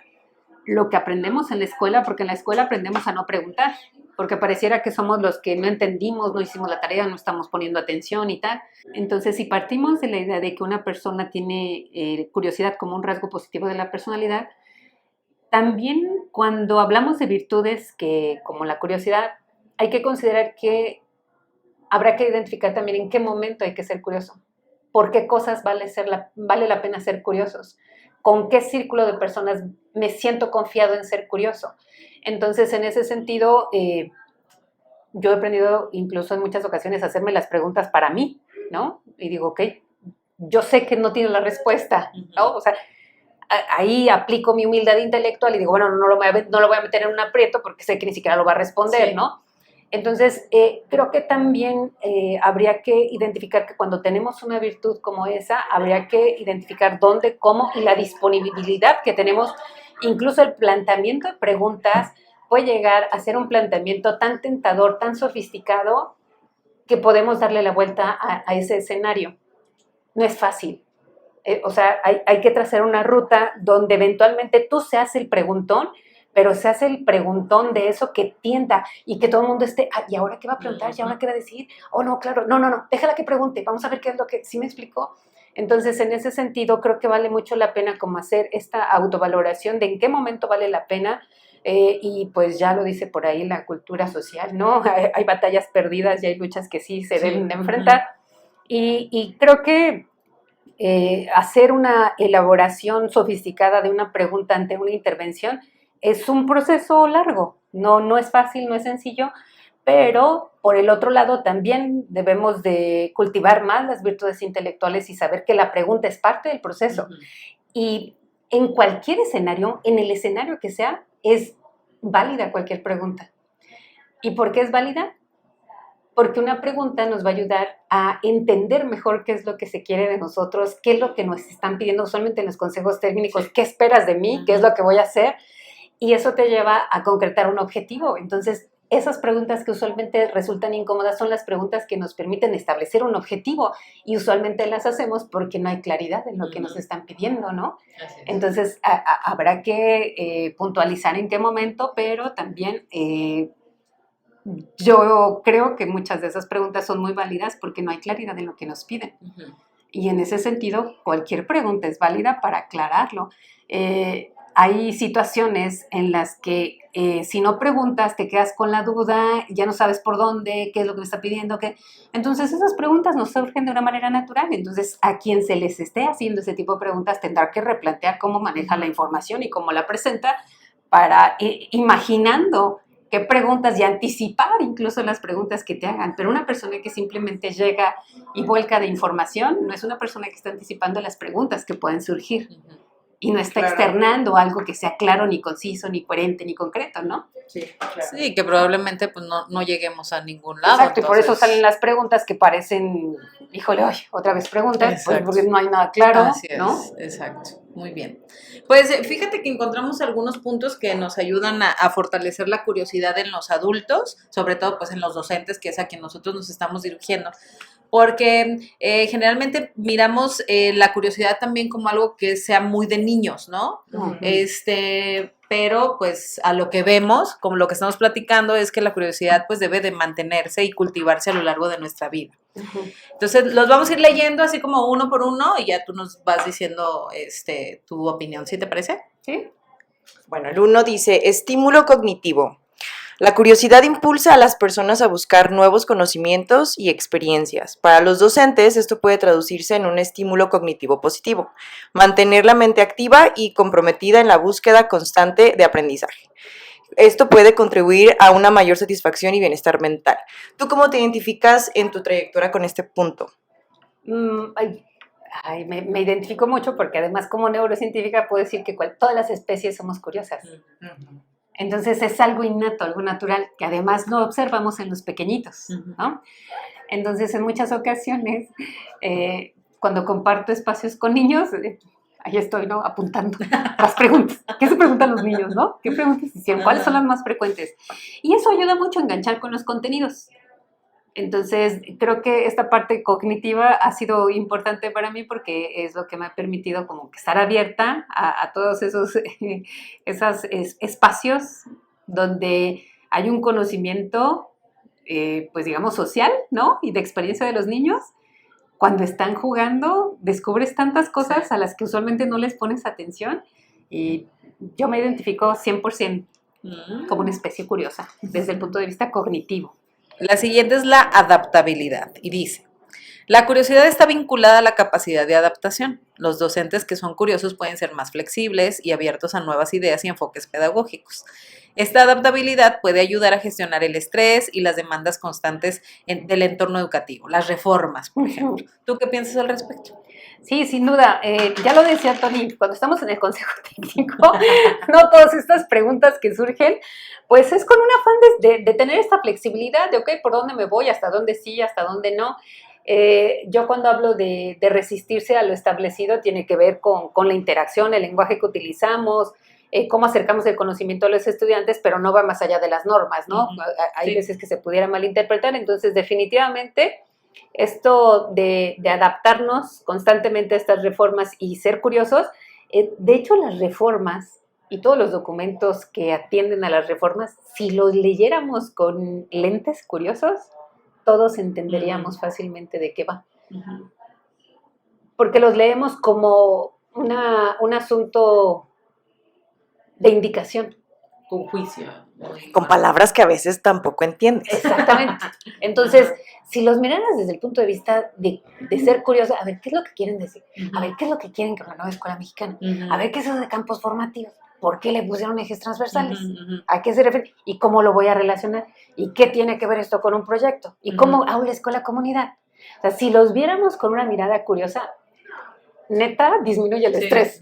lo que aprendemos en la escuela, porque en la escuela aprendemos a no preguntar, porque pareciera que somos los que no entendimos, no hicimos la tarea, no estamos poniendo atención y tal. Entonces, si partimos de la idea de que una persona tiene curiosidad como un rasgo positivo de la personalidad, también cuando hablamos de virtudes que, como la curiosidad, hay que considerar que habrá que identificar también en qué momento hay que ser curioso, por qué cosas vale la pena ser curiosos, con qué círculo de personas me siento confiado en ser curioso. Entonces, en ese sentido, yo he aprendido incluso en muchas ocasiones a hacerme las preguntas para mí, ¿no? Y digo, ok, yo sé que no tiene la respuesta, ¿no? O sea, ahí aplico mi humildad intelectual y digo, bueno, no lo voy a meter en un aprieto porque sé que ni siquiera lo va a responder, sí, ¿no? Entonces, creo que también habría que identificar que cuando tenemos una virtud como esa, habría que identificar dónde, cómo y la disponibilidad que tenemos. Incluso el planteamiento de preguntas puede llegar a ser un planteamiento tan tentador, tan sofisticado, que podemos darle la vuelta a ese escenario. No es fácil. O sea, hay que trazar una ruta donde eventualmente tú seas el preguntón, pero se hace el preguntón de eso que tienta y que todo el mundo esté, ¿y ahora qué va a preguntar? ¿Y ahora qué va a decir? Oh, no, claro, no, déjala que pregunte, vamos a ver qué es lo que, ¿sí me explicó? Entonces, en ese sentido, creo que vale mucho la pena como hacer esta autovaloración de en qué momento vale la pena, y pues ya lo dice por ahí la cultura social, ¿no? Hay batallas perdidas y hay luchas que sí se deben de enfrentar, y creo que hacer una elaboración sofisticada de una pregunta ante una intervención es un proceso largo, no es fácil, no es sencillo, pero por el otro lado también debemos de cultivar más las virtudes intelectuales y saber que la pregunta es parte del proceso. Y en cualquier escenario, en el escenario que sea, es válida cualquier pregunta. ¿Y por qué es válida? Porque una pregunta nos va a ayudar a entender mejor qué es lo que se quiere de nosotros, qué es lo que nos están pidiendo usualmente en los consejos técnicos, qué esperas de mí, qué es lo que voy a hacer, y eso te lleva a concretar un objetivo. Entonces, esas preguntas que usualmente resultan incómodas son las preguntas que nos permiten establecer un objetivo, y usualmente las hacemos porque no hay claridad en lo que nos están pidiendo, ¿no? Entonces, habrá que puntualizar en qué momento, pero también yo creo que muchas de esas preguntas son muy válidas porque no hay claridad en lo que nos piden. Y en ese sentido, cualquier pregunta es válida para aclararlo. Hay situaciones en las que si no preguntas te quedas con la duda, ya no sabes por dónde, qué es lo que me está pidiendo, qué. Entonces esas preguntas nos surgen de una manera natural. Entonces a quien se les esté haciendo ese tipo de preguntas tendrá que replantear cómo maneja la información y cómo la presenta para imaginando qué preguntas y anticipar incluso las preguntas que te hagan. Pero una persona que simplemente llega y vuelca de información no es una persona que está anticipando las preguntas que pueden surgir. Y no está externando algo que sea claro, ni conciso, ni coherente, ni concreto, ¿no? Sí, claro. Sí, que probablemente pues no lleguemos a ningún lado. Exacto, entonces... y por eso salen las preguntas que parecen, híjole, ay, otra vez preguntas, pues porque no hay nada claro, así ¿no? Es, exacto, muy bien. Pues fíjate que encontramos algunos puntos que nos ayudan a fortalecer la curiosidad en los adultos, sobre todo pues en los docentes, que es a quien nosotros nos estamos dirigiendo. Porque generalmente miramos la curiosidad también como algo que sea muy de niños, ¿no? Pero pues a lo que vemos, como lo que estamos platicando, es que la curiosidad pues debe de mantenerse y cultivarse a lo largo de nuestra vida. Entonces los vamos a ir leyendo así como uno por uno y ya tú nos vas diciendo tu opinión, ¿sí te parece? Sí. Bueno, el 1 dice, estímulo cognitivo. La curiosidad impulsa a las personas a buscar nuevos conocimientos y experiencias. Para los docentes, esto puede traducirse en un estímulo cognitivo positivo, mantener la mente activa y comprometida en la búsqueda constante de aprendizaje. Esto puede contribuir a una mayor satisfacción y bienestar mental. ¿Tú cómo te identificas en tu trayectoria con este punto? Me identifico mucho porque además como neurocientífica puedo decir que todas las especies somos curiosas. Entonces es algo innato, algo natural, que además no observamos en los pequeñitos, ¿no? Entonces en muchas ocasiones cuando comparto espacios con niños, ahí estoy, ¿no? Apuntando las preguntas. ¿Qué se preguntan los niños, no? ¿Qué preguntas hicieron? ¿Cuáles son las más frecuentes? Y eso ayuda mucho a enganchar con los contenidos. Entonces, creo que esta parte cognitiva ha sido importante para mí porque es lo que me ha permitido como que estar abierta a todos esos espacios donde hay un conocimiento, pues digamos, social, ¿no? Y de experiencia de los niños. Cuando están jugando, descubres tantas cosas a las que usualmente no les pones atención y yo me identifico 100% como una especie curiosa desde el punto de vista cognitivo. La siguiente es la adaptabilidad y dice, la curiosidad está vinculada a la capacidad de adaptación. Los docentes que son curiosos pueden ser más flexibles y abiertos a nuevas ideas y enfoques pedagógicos. Esta adaptabilidad puede ayudar a gestionar el estrés y las demandas constantes del entorno educativo, las reformas, por ejemplo. ¿Tú qué piensas al respecto? Sí, sin duda. Ya lo decía Tony, cuando estamos en el Consejo Técnico, no todas estas preguntas que surgen, pues es con un afán de tener esta flexibilidad de, ok, ¿por dónde me voy? ¿Hasta dónde sí? ¿Hasta dónde no? Yo cuando hablo de resistirse a lo establecido tiene que ver con la interacción, el lenguaje que utilizamos, cómo acercamos el conocimiento a los estudiantes, pero no va más allá de las normas, ¿no? Hay veces que se pudiera malinterpretar, entonces definitivamente esto de adaptarnos constantemente a estas reformas y ser curiosos, de hecho las reformas y todos los documentos que atienden a las reformas, si los leyéramos con lentes curiosos, todos entenderíamos fácilmente de qué va. Porque los leemos como un asunto de indicación. Con juicio. Con palabras que a veces tampoco entiendes. Exactamente. Entonces, si los miraras desde el punto de vista de ser curioso, a ver, ¿qué es lo que quieren decir? A ver, ¿qué es lo que quieren con la nueva escuela mexicana? A ver, ¿qué es eso de campos formativos? ¿Por qué le pusieron ejes transversales? ¿A qué se refiere? ¿Y cómo lo voy a relacionar? ¿Y qué tiene que ver esto con un proyecto? ¿Y cómo aula escuela comunidad? O sea, si los viéramos con una mirada curiosa, neta, disminuye el estrés.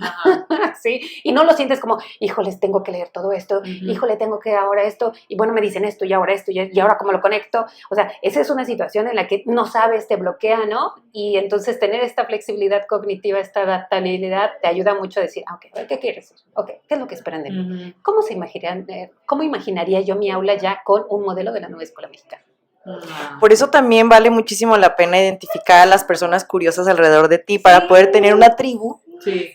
¿Sí? Y no lo sientes como, híjoles, tengo que leer todo esto, híjole, tengo que ahora esto, y bueno, me dicen esto, y ahora esto, y ahora cómo lo conecto. O sea, esa es una situación en la que no sabes, te bloquea, ¿no? Y entonces tener esta flexibilidad cognitiva, esta adaptabilidad, te ayuda mucho a decir, ok, a ver, ¿qué quieres? Ok, ¿qué es lo que esperan de mí? ¿Cómo imaginaría yo mi aula ya con un modelo de la nueva escuela mexicana? Por eso también vale muchísimo la pena identificar a las personas curiosas alrededor de ti para poder tener una tribu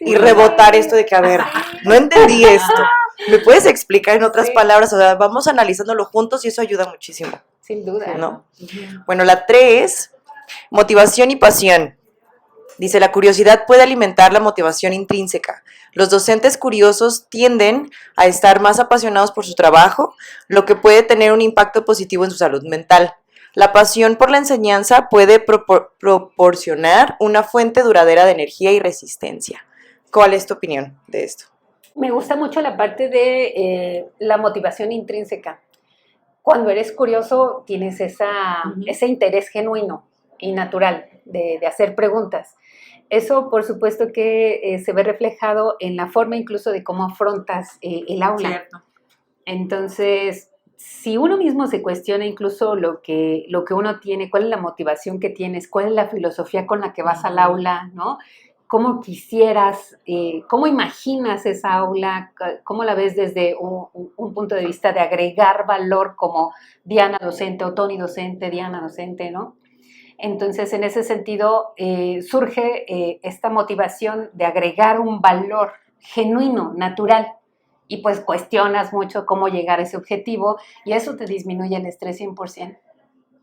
y rebotar esto de que, a ver, no entendí esto. ¿Me puedes explicar en otras palabras? O sea, vamos analizándolo juntos y eso ayuda muchísimo. Sin duda. ¿No? Bueno, la 3, motivación y pasión. Dice, la curiosidad puede alimentar la motivación intrínseca. Los docentes curiosos tienden a estar más apasionados por su trabajo, lo que puede tener un impacto positivo en su salud mental. La pasión por la enseñanza puede proporcionar una fuente duradera de energía y resistencia. ¿Cuál es tu opinión de esto? Me gusta mucho la parte de la motivación intrínseca. Cuando eres curioso, tienes ese interés genuino y natural de hacer preguntas. Eso, por supuesto, que se ve reflejado en la forma incluso de cómo afrontas el aula. Cierto. Entonces, si uno mismo se cuestiona incluso lo que uno tiene, cuál es la motivación que tienes, cuál es la filosofía con la que vas al aula, ¿no? ¿Cómo quisieras, cómo imaginas esa aula, cómo la ves desde un punto de vista de agregar valor como Diana docente o Tony docente, Diana docente, ¿no? Entonces, en ese sentido, surge esta motivación de agregar un valor genuino, natural, y pues cuestionas mucho cómo llegar a ese objetivo y eso te disminuye el estrés 100%.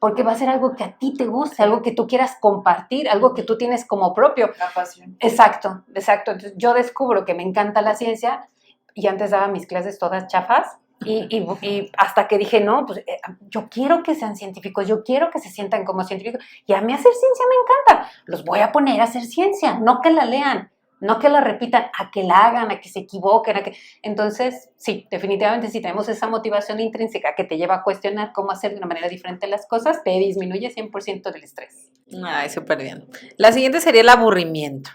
Porque va a ser algo que a ti te guste, algo que tú quieras compartir, algo que tú tienes como propio. La pasión. Exacto. Entonces, yo descubro que me encanta la ciencia y antes daba mis clases todas chafas y hasta que dije, no, pues yo quiero que sean científicos, yo quiero que se sientan como científicos y a mí hacer ciencia me encanta. Los voy a poner a hacer ciencia, no que la lean. No que la repitan, a que la hagan, a que se equivoquen, Entonces, sí, definitivamente si tenemos esa motivación intrínseca que te lleva a cuestionar cómo hacer de una manera diferente las cosas, te disminuye 100% del estrés. Ay, súper bien. La siguiente sería el aburrimiento.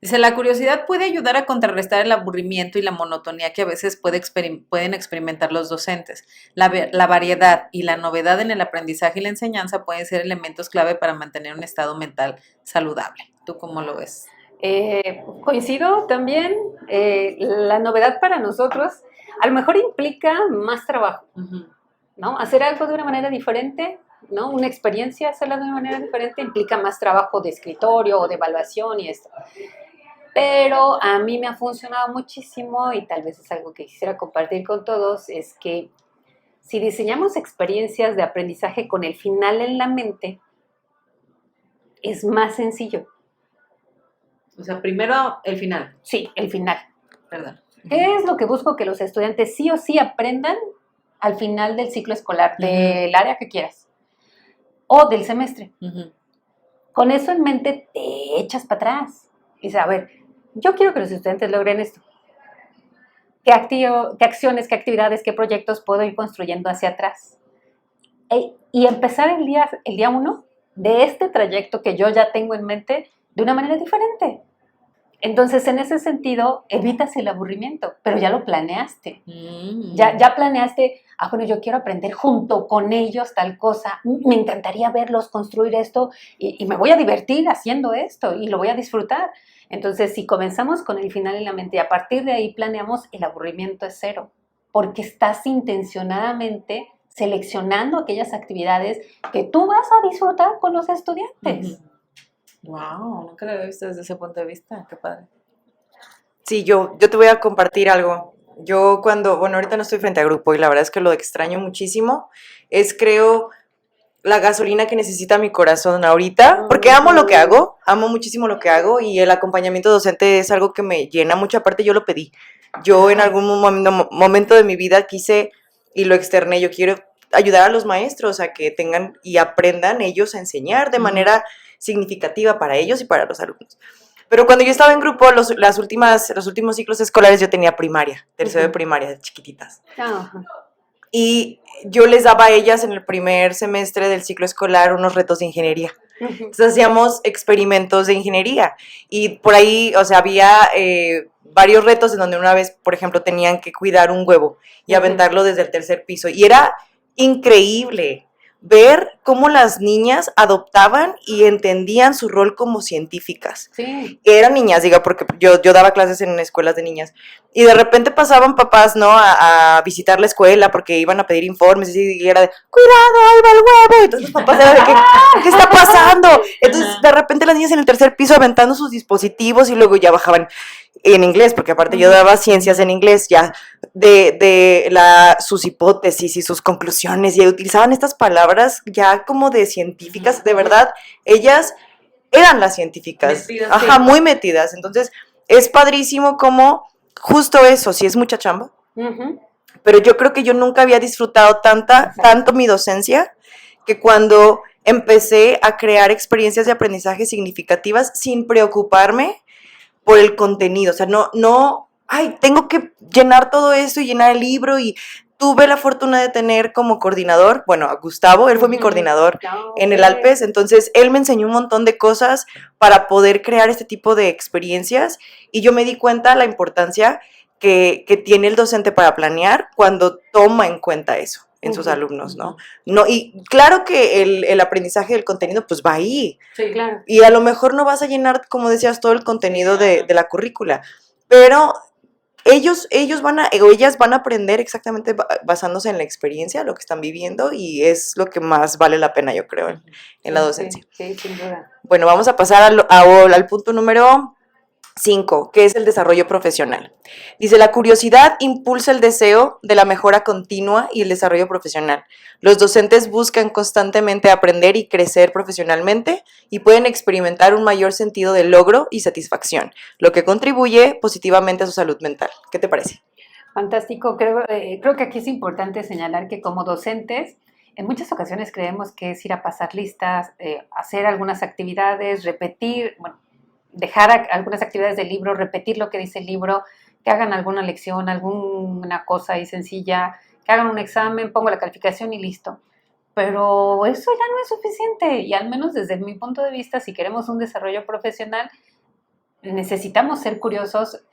Dice, la curiosidad puede ayudar a contrarrestar el aburrimiento y la monotonía que a veces pueden experimentar los docentes. La variedad y la novedad en el aprendizaje y la enseñanza pueden ser elementos clave para mantener un estado mental saludable. ¿Tú cómo lo ves? Coincido también, la novedad para nosotros a lo mejor implica más trabajo, Ujú. ¿no? Hacer algo de una manera diferente, ¿no? Una experiencia, hacerla de una manera diferente implica más trabajo de escritorio o de evaluación y esto. Pero a mí me ha funcionado muchísimo y tal vez es algo que quisiera compartir con todos, es que si diseñamos experiencias de aprendizaje con el final en la mente, es más sencillo. O sea, primero el final, Sí, el final. perdón. ¿Qué es lo que busco que los estudiantes sí o sí aprendan al final del ciclo escolar, del área que quieras, o del semestre? Ujú. Con eso en mente te echas para atrás. Y dices, a ver, yo quiero que los estudiantes logren esto. ¿Qué acciones, qué actividades, qué proyectos puedo ir construyendo hacia atrás? Y empezar el día uno de este trayecto que yo ya tengo en mente de una manera diferente. Entonces, en ese sentido, evitas el aburrimiento, pero ya lo planeaste. Ya planeaste, bueno, yo quiero aprender junto con ellos tal cosa, me encantaría verlos construir esto y me voy a divertir haciendo esto y lo voy a disfrutar. Entonces, si comenzamos con el final en la mente y a partir de ahí planeamos, el aburrimiento es cero, porque estás intencionadamente seleccionando aquellas actividades que tú vas a disfrutar con los estudiantes. Wow, nunca lo había visto desde ese punto de vista. Qué padre. Sí, yo te voy a compartir algo. Yo ahorita no estoy frente a grupo y la verdad es que lo extraño muchísimo. Creo, la gasolina que necesita mi corazón ahorita, porque amo lo que hago, amo muchísimo lo que hago y el acompañamiento docente es algo que me llena mucho, aparte yo lo pedí. Yo en algún momento de mi vida quise y lo externé, yo quiero ayudar a los maestros a que tengan y aprendan ellos a enseñar de manera significativa para ellos y para los alumnos. Pero cuando yo estaba en grupo, los últimos ciclos escolares yo tenía primaria, tercero de primaria, chiquititas. Ajá. Y yo les daba a ellas en el primer semestre del ciclo escolar unos retos de ingeniería. Entonces hacíamos experimentos de ingeniería y por ahí, o sea, había varios retos en donde una vez, por ejemplo, tenían que cuidar un huevo y aventarlo desde el tercer piso. Y era increíble ver cómo las niñas adoptaban y entendían su rol como científicas. Sí. Eran niñas, diga, porque yo daba clases en escuelas de niñas. Y de repente pasaban papás, ¿no? A visitar la escuela porque iban a pedir informes y era de, cuidado, ahí va el huevo. Y entonces los papás eran de, ¿qué está pasando? Entonces de repente las niñas en el tercer piso aventando sus dispositivos y luego ya bajaban en inglés, porque aparte yo daba ciencias en inglés, ya sus hipótesis y sus conclusiones, y utilizaban estas palabras ya como de científicas, de verdad, ellas eran las científicas, Metidas, ajá, sí. muy metidas, entonces es padrísimo como justo eso, sí es mucha chamba, pero yo creo que yo nunca había disfrutado tanto mi docencia, que cuando empecé a crear experiencias de aprendizaje significativas sin preocuparme por el contenido, o sea, tengo que llenar todo esto y llenar el libro y tuve la fortuna de tener como coordinador, bueno, a Gustavo, él fue mi coordinador en el Alpes, entonces él me enseñó un montón de cosas para poder crear este tipo de experiencias y yo me di cuenta la importancia que tiene el docente para planear cuando toma en cuenta eso en sus alumnos, ¿no? Y claro que el aprendizaje del contenido pues va ahí. Sí, claro. Y a lo mejor no vas a llenar, como decías, todo el contenido de la currícula, pero ellas van a aprender exactamente basándose en la experiencia, lo que están viviendo, y es lo que más vale la pena, yo creo, en la docencia. Sí, sin duda. Bueno, vamos a pasar al punto número 5, que es el desarrollo profesional. Dice, la curiosidad impulsa el deseo de la mejora continua y el desarrollo profesional. Los docentes buscan constantemente aprender y crecer profesionalmente y pueden experimentar un mayor sentido de logro y satisfacción, lo que contribuye positivamente a su salud mental. ¿Qué te parece? Fantástico. Creo que aquí es importante señalar que como docentes, en muchas ocasiones creemos que es ir a pasar listas, hacer algunas actividades, repetir, bueno, dejar algunas actividades del libro, repetir lo que dice el libro, que hagan alguna lección, alguna cosa ahí sencilla, que hagan un examen, pongo la calificación y listo. Pero eso ya no es suficiente y al menos desde mi punto de vista, si queremos un desarrollo profesional, necesitamos ser curiosos.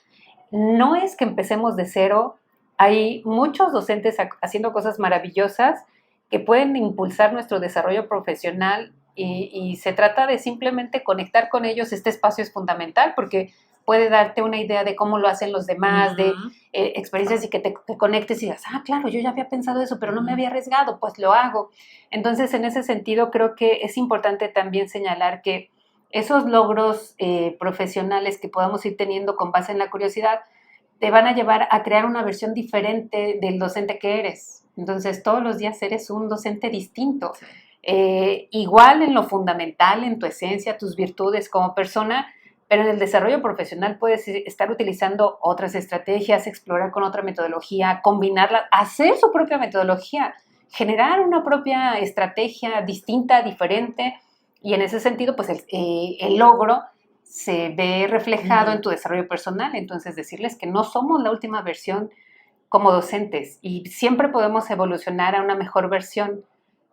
No es que empecemos de cero, hay muchos docentes haciendo cosas maravillosas que pueden impulsar nuestro desarrollo profesional y se trata de simplemente conectar con ellos. Este espacio es fundamental porque puede darte una idea de cómo lo hacen los demás, de experiencias y que te conectes y digas, claro, yo ya había pensado eso, pero no me había arriesgado, pues lo hago. Entonces, en ese sentido, creo que es importante también señalar que esos logros profesionales que podamos ir teniendo con base en la curiosidad te van a llevar a crear una versión diferente del docente que eres. Entonces, todos los días eres un docente distinto. Igual en lo fundamental, en tu esencia, tus virtudes como persona, pero en el desarrollo profesional puedes estar utilizando otras estrategias, explorar con otra metodología, combinarla, hacer su propia metodología, generar una propia estrategia distinta, diferente, y en ese sentido, pues el logro se ve reflejado en tu desarrollo personal. Entonces, decirles que no somos la última versión como docentes y siempre podemos evolucionar a una mejor versión.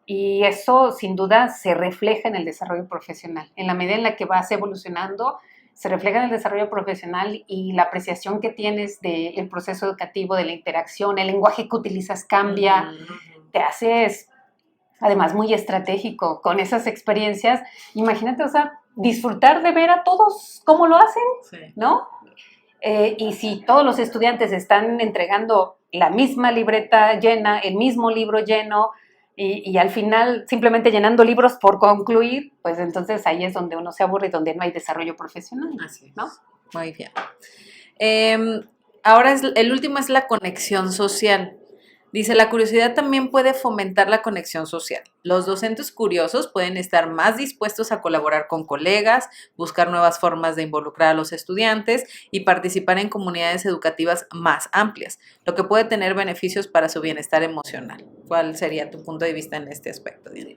Y eso, sin duda, se refleja en el desarrollo profesional. En la medida en la que vas evolucionando, se refleja en el desarrollo profesional y la apreciación que tienes del proceso educativo, de la interacción, el lenguaje que utilizas cambia, te haces, además, muy estratégico con esas experiencias. Imagínate, o sea, disfrutar de ver a todos cómo lo hacen, ¿no? Y si todos los estudiantes están entregando la misma libreta llena, el mismo libro lleno, y al final simplemente llenando libros por concluir, pues entonces ahí es donde uno se aburre y donde no hay desarrollo profesional. Así es. ¿No? Muy bien. Ahora el último es la conexión social. Dice, la curiosidad también puede fomentar la conexión social. Los docentes curiosos pueden estar más dispuestos a colaborar con colegas, buscar nuevas formas de involucrar a los estudiantes y participar en comunidades educativas más amplias, lo que puede tener beneficios para su bienestar emocional. ¿Cuál sería tu punto de vista en este aspecto, Diana?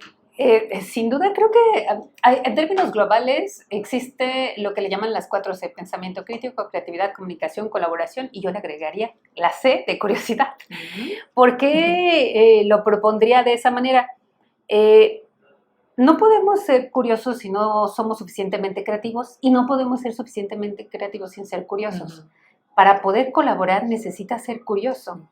Sin duda, creo que en términos globales existe lo que le llaman las 4C: pensamiento crítico, creatividad, comunicación, colaboración, y yo le agregaría la C de curiosidad. ¿Por qué lo propondría de esa manera? No podemos ser curiosos si no somos suficientemente creativos, y no podemos ser suficientemente creativos sin ser curiosos. Para poder colaborar necesitas ser curioso.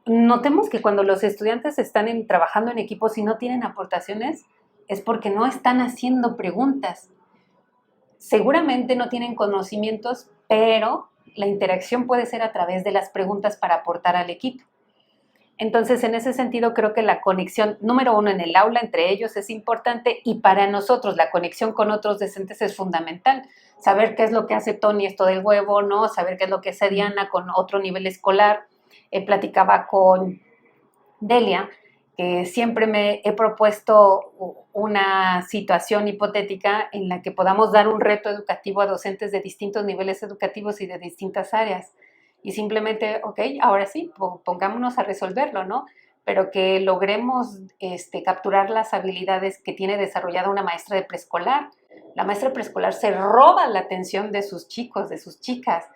Notemos que cuando los estudiantes están trabajando en equipos y no tienen aportaciones, es porque no están haciendo preguntas. Seguramente no tienen conocimientos, pero la interacción puede ser a través de las preguntas para aportar al equipo. Entonces, en ese sentido, creo que la conexión, número uno, en el aula entre ellos es importante, y para nosotros la conexión con otros docentes es fundamental. Saber qué es lo que hace Tony, esto del huevo, ¿no? Saber qué es lo que hace Diana con otro nivel escolar. Platicaba con Delia, que siempre me he propuesto una situación hipotética en la que podamos dar un reto educativo a docentes de distintos niveles educativos y de distintas áreas. Y simplemente, ok, ahora sí, pongámonos a resolverlo, ¿no? Pero que logremos capturar las habilidades que tiene desarrollada una maestra de preescolar. La maestra de preescolar se roba la atención de sus chicos, de sus chicas.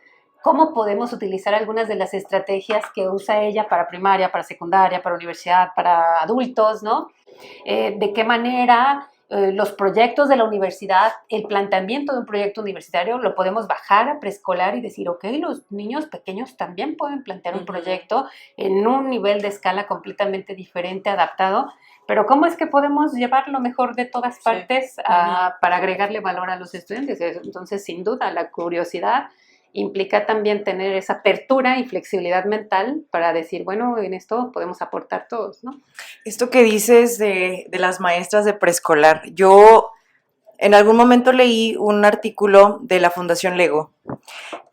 ¿Cómo podemos utilizar algunas de las estrategias que usa ella para primaria, para secundaria, para universidad, para adultos, ¿no? ¿De qué manera los proyectos de la universidad, el planteamiento de un proyecto universitario, lo podemos bajar a preescolar y decir, ok, los niños pequeños también pueden plantear un proyecto en un nivel de escala completamente diferente, adaptado? Pero ¿cómo es que podemos llevar lo mejor de todas partes para agregarle valor a los estudiantes? Entonces, sin duda, la curiosidad implica también tener esa apertura y flexibilidad mental para decir, bueno, en esto podemos aportar todos, ¿no? Esto que dices de las maestras de preescolar, yo en algún momento leí un artículo de la Fundación Lego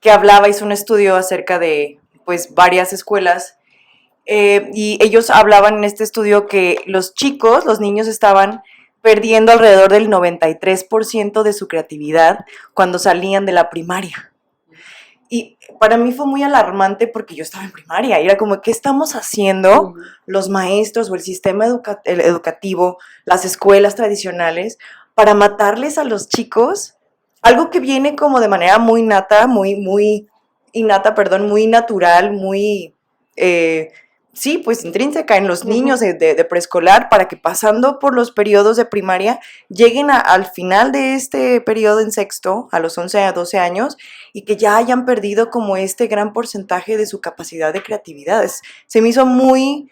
que hizo un estudio acerca de pues varias escuelas, y ellos hablaban en este estudio que los niños estaban perdiendo alrededor del 93% de su creatividad cuando salían de la primaria. Y para mí fue muy alarmante porque yo estaba en primaria y era como, ¿qué estamos haciendo los maestros o el sistema educativo, las escuelas tradicionales, para matarles a los chicos? Algo que viene como de manera muy innata, muy natural, muy, sí, pues intrínseca en los niños de preescolar, para que pasando por los periodos de primaria lleguen al final de este periodo en sexto, a los 11 a 12 años, y que ya hayan perdido como este gran porcentaje de su capacidad de creatividad. Se me hizo muy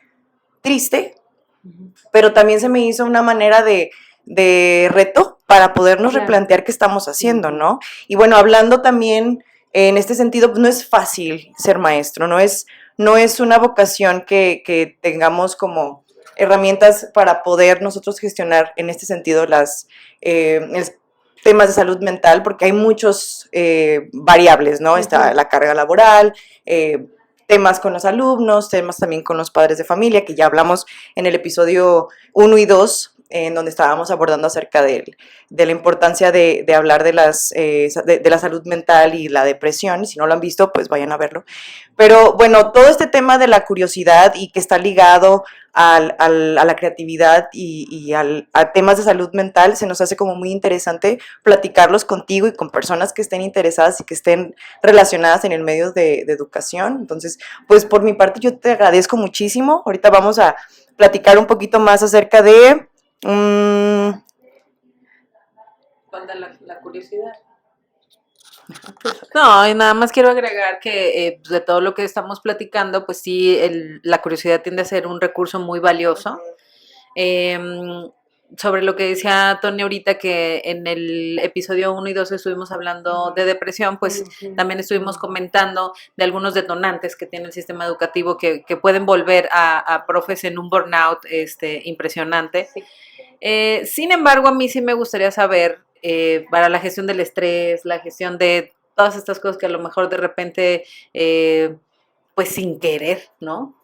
triste, pero también se me hizo una manera de de reto para podernos Claro. replantear qué estamos haciendo, ¿no? Y bueno, hablando también en este sentido, pues no es fácil ser maestro, no es una vocación que tengamos como herramientas para poder nosotros gestionar en este sentido temas de salud mental, porque hay muchos variables, ¿no? Está la carga laboral, temas con los alumnos, temas también con los padres de familia, que ya hablamos en el episodio 1 y 2, en donde estábamos abordando acerca de la importancia de hablar de la salud mental y la depresión. Si no lo han visto, pues vayan a verlo. Pero bueno, todo este tema de la curiosidad y que está ligado a la creatividad y a temas de salud mental, se nos hace como muy interesante platicarlos contigo y con personas que estén interesadas y que estén relacionadas en el medio de educación. Entonces, pues por mi parte yo te agradezco muchísimo. Ahorita vamos a platicar un poquito más acerca de... ¿Cuál la curiosidad? No, y nada más quiero agregar que de todo lo que estamos platicando, pues sí, la curiosidad tiende a ser un recurso muy valioso. Sobre lo que decía Tony ahorita, que en el episodio 1 y 2 estuvimos hablando de depresión, pues también estuvimos comentando de algunos detonantes que tiene el sistema educativo que pueden volver a profes en un burnout impresionante. Sí. Sin embargo, a mí sí me gustaría saber, para la gestión del estrés, la gestión de todas estas cosas que a lo mejor de repente, pues sin querer, ¿no?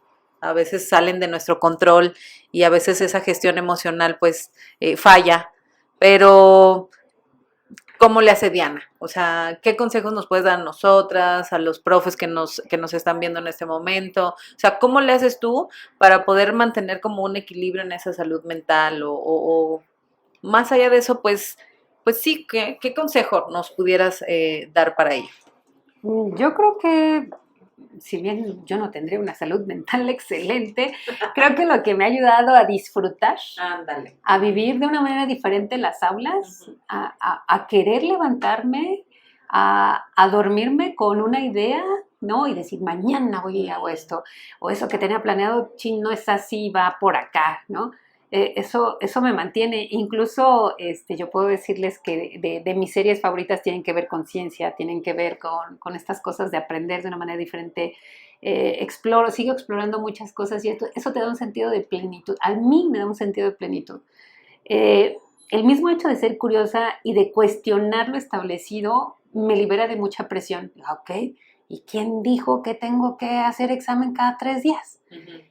A veces salen de nuestro control y a veces esa gestión emocional pues falla, pero ¿cómo le hace Diana? O sea, ¿qué consejos nos puedes dar a nosotras, a los profes que nos están viendo en este momento? O sea, ¿cómo le haces tú para poder mantener como un equilibrio en esa salud mental? O más allá de eso, pues sí, ¿qué consejo nos pudieras dar para ello? Yo creo que, si bien yo no tendré una salud mental excelente, creo que lo que me ha ayudado a disfrutar, Ándale. a vivir de una manera diferente las aulas, a querer levantarme, a dormirme con una idea, ¿no? Y decir, mañana voy y hago esto, o eso que tenía planeado, chin, no es así, va por acá, ¿no? Eso me mantiene. Incluso yo puedo decirles que de mis series favoritas tienen que ver con ciencia, tienen que ver con estas cosas de aprender de una manera diferente. Sigo explorando muchas cosas y eso te da un sentido de plenitud. A mí me da un sentido de plenitud. El mismo hecho de ser curiosa y de cuestionar lo establecido me libera de mucha presión. ¿Ok? ¿Y quién dijo que tengo que hacer examen cada 3 días?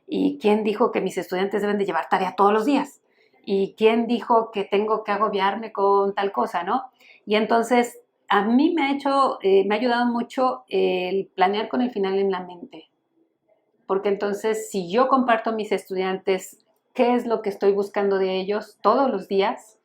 ¿Y quién dijo que mis estudiantes deben de llevar tarea todos los días? ¿Y quién dijo que tengo que agobiarme con tal cosa, no? Y entonces, a mí me ha ayudado mucho el planear con el final en la mente. Porque entonces, si yo comparto a mis estudiantes qué es lo que estoy buscando de ellos todos los días,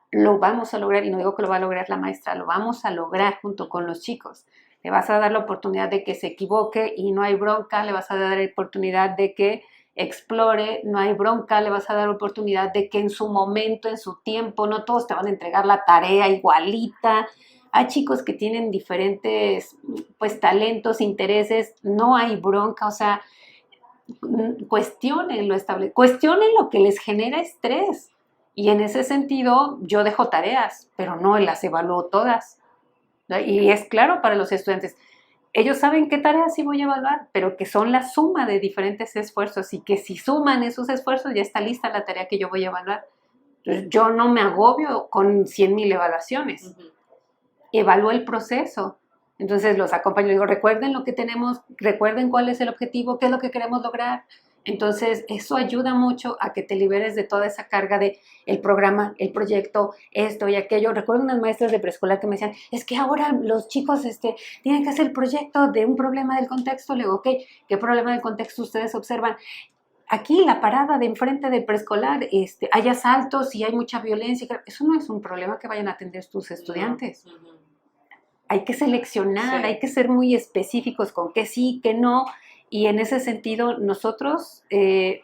lo vamos a lograr, y no digo que lo va a lograr la maestra, lo vamos a lograr junto con los chicos. Le vas a dar la oportunidad de que se equivoque y no hay bronca, le vas a dar la oportunidad de que explore, no hay bronca, le vas a dar la oportunidad de que en su momento, en su tiempo, no todos te van a entregar la tarea igualita. Hay chicos que tienen diferentes pues talentos, intereses, no hay bronca, o sea, cuestionen lo que les genera estrés. Y en ese sentido, yo dejo tareas, pero no las evalúo todas. Y es claro para los estudiantes, ellos saben qué tareas sí voy a evaluar, pero que son la suma de diferentes esfuerzos y que si suman esos esfuerzos ya está lista la tarea que yo voy a evaluar. Entonces, yo no me agobio con 100,000 evaluaciones. Evalúo el proceso. Entonces los acompaño y digo, recuerden lo que tenemos, recuerden cuál es el objetivo, qué es lo que queremos lograr. Entonces, eso ayuda mucho a que te liberes de toda esa carga de el programa, el proyecto, esto y aquello. Recuerdo unas maestras de preescolar que me decían, es que ahora los chicos tienen que hacer el proyecto de un problema del contexto. Le digo, ok, ¿qué problema del contexto ustedes observan? Aquí la parada de enfrente del preescolar, hay asaltos y hay mucha violencia. Eso no es un problema que vayan a atender tus estudiantes. Hay que seleccionar, hay que ser muy específicos con qué sí, qué no. Y en ese sentido, nosotros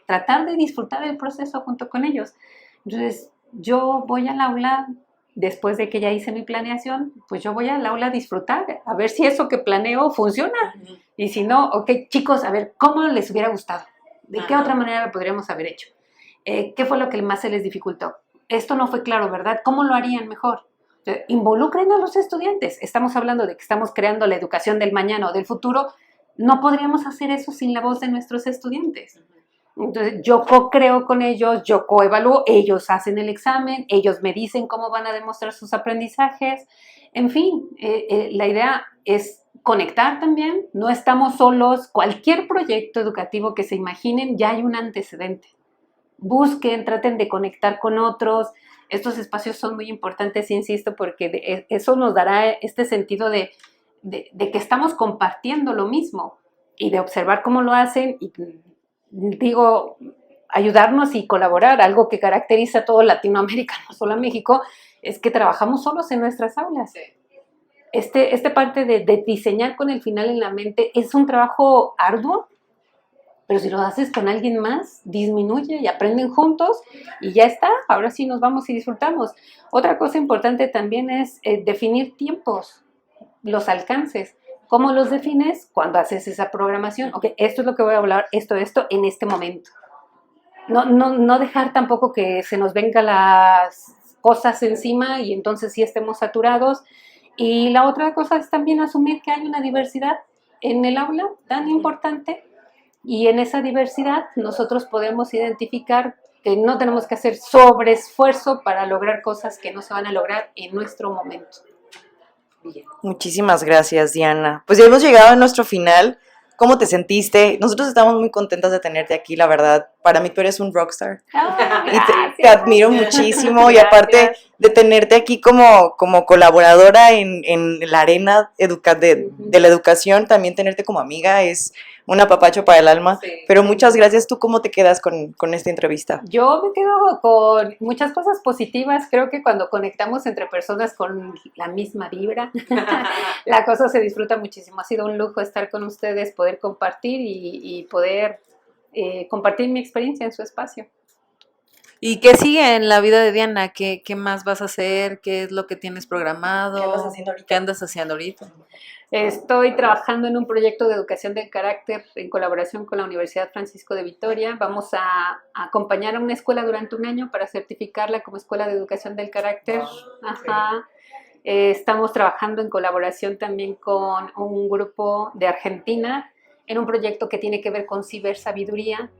tratar de disfrutar el proceso junto con ellos. Entonces, yo voy al aula, después de que ya hice mi planeación, pues yo voy al aula a disfrutar, a ver si eso que planeo funciona. Y si no, ok, chicos, a ver, ¿cómo les hubiera gustado? ¿De qué otra manera lo podríamos haber hecho? ¿Qué fue lo que más se les dificultó? esto no fue claro, ¿verdad? ¿Cómo lo harían mejor? Involucren a los estudiantes. Estamos hablando de que estamos creando la educación del mañana o del futuro. No podríamos hacer eso sin la voz de nuestros estudiantes. Entonces, yo co-creo con ellos, yo coevalúo, ellos hacen el examen, ellos me dicen cómo van a demostrar sus aprendizajes. En fin, la idea es conectar también. No estamos solos. Cualquier proyecto educativo que se imaginen, ya hay un antecedente. Busquen, traten de conectar con otros. Estos espacios son muy importantes, insisto, porque eso nos dará este sentido de que estamos compartiendo lo mismo y de observar cómo lo hacen y, digo, ayudarnos y colaborar. Algo que caracteriza a todo Latinoamérica, no solo a México, es que trabajamos solos en nuestras aulas. Este parte de diseñar con el final en la mente es un trabajo arduo, pero si lo haces con alguien más, disminuye y aprenden juntos y ya está, ahora sí nos vamos y disfrutamos. Otra cosa importante también es definir tiempos, los alcances. ¿Cómo los defines? Cuando haces esa programación. Ok, esto es lo que voy a hablar, esto en este momento. No dejar tampoco que se nos vengan las cosas encima y entonces sí estemos saturados. Y la otra cosa es también asumir que hay una diversidad en el aula tan importante. Y en esa diversidad nosotros podemos identificar que no tenemos que hacer sobreesfuerzo para lograr cosas que no se van a lograr en nuestro momento. Muchísimas gracias, Diana. Pues ya hemos llegado a nuestro final. ¿Cómo te sentiste? Nosotros estamos muy contentas de tenerte aquí, la verdad. Para mí tú eres un rockstar. Y te admiro muchísimo. Y aparte de tenerte aquí como colaboradora en la arena de la educación, también tenerte como amiga es un apapacho para el alma. Sí. Pero muchas gracias. ¿Tú cómo te quedas con esta entrevista? Yo me quedo con muchas cosas positivas. Creo que cuando conectamos entre personas con la misma vibra, la cosa se disfruta muchísimo. Ha sido un lujo estar con ustedes, poder compartir y poder compartir mi experiencia en su espacio. ¿Y qué sigue en la vida de Diana? ¿Qué más vas a hacer? ¿Qué es lo que tienes programado? ¿Qué andas haciendo ahorita? ¿Qué andas haciendo ahorita? Estoy trabajando en un proyecto de educación del carácter en colaboración con la Universidad Francisco de Vitoria. Vamos a acompañar a una escuela durante un año para certificarla como escuela de educación del carácter. Ajá. Estamos trabajando en colaboración también con un grupo de Argentina en un proyecto que tiene que ver con cibersabiduría.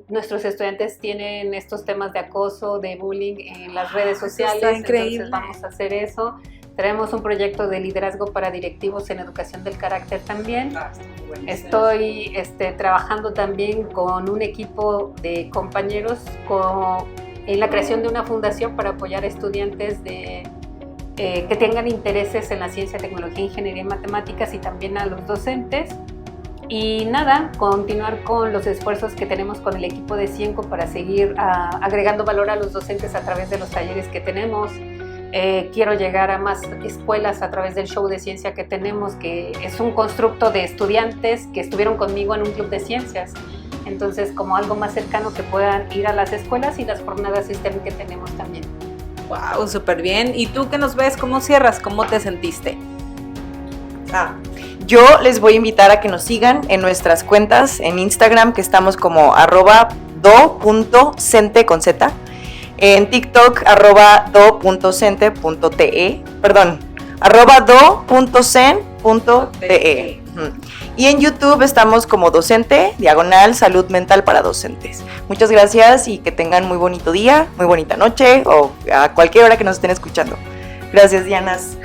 Nuestros estudiantes tienen estos temas de acoso, de bullying en las redes sociales. Está increíble. Entonces vamos a hacer eso. Tenemos un proyecto de liderazgo para directivos en educación del carácter también. Estoy trabajando también con un equipo de compañeros en la creación de una fundación para apoyar a estudiantes que tengan intereses en la ciencia, tecnología, ingeniería y matemáticas y también a los docentes. Y nada, continuar con los esfuerzos que tenemos con el equipo de Cienco para seguir agregando valor a los docentes a través de los talleres que tenemos. Quiero llegar a más escuelas a través del show de ciencia que tenemos, que es un constructo de estudiantes que estuvieron conmigo en un club de ciencias. Entonces, como algo más cercano que puedan ir a las escuelas y las jornadas STEM que tenemos también. ¡Wow! Súper bien. ¿Y tú que nos ves? ¿Cómo cierras? ¿Cómo te sentiste? Yo les voy a invitar a que nos sigan en nuestras cuentas en Instagram, que estamos como @do.cente con Z. En TikTok, @do.cente.te, perdón, @do.cen.te. Y en YouTube estamos como Docente, /Salud Mental para Docentes. Muchas gracias y que tengan muy bonito día, muy bonita noche o a cualquier hora que nos estén escuchando. Gracias, Dianas.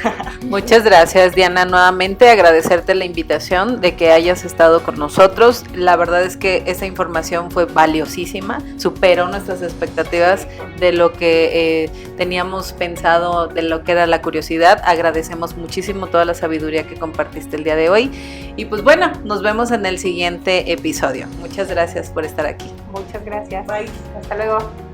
Muchas gracias, Diana, nuevamente agradecerte la invitación de que hayas estado con nosotros. La verdad es que esa información fue valiosísima, superó nuestras expectativas de lo que teníamos pensado, de lo que era la curiosidad. Agradecemos muchísimo toda la sabiduría que compartiste el día de hoy. Y pues bueno, nos vemos en el siguiente episodio. Muchas gracias por estar aquí. Muchas gracias. Bye. Hasta luego.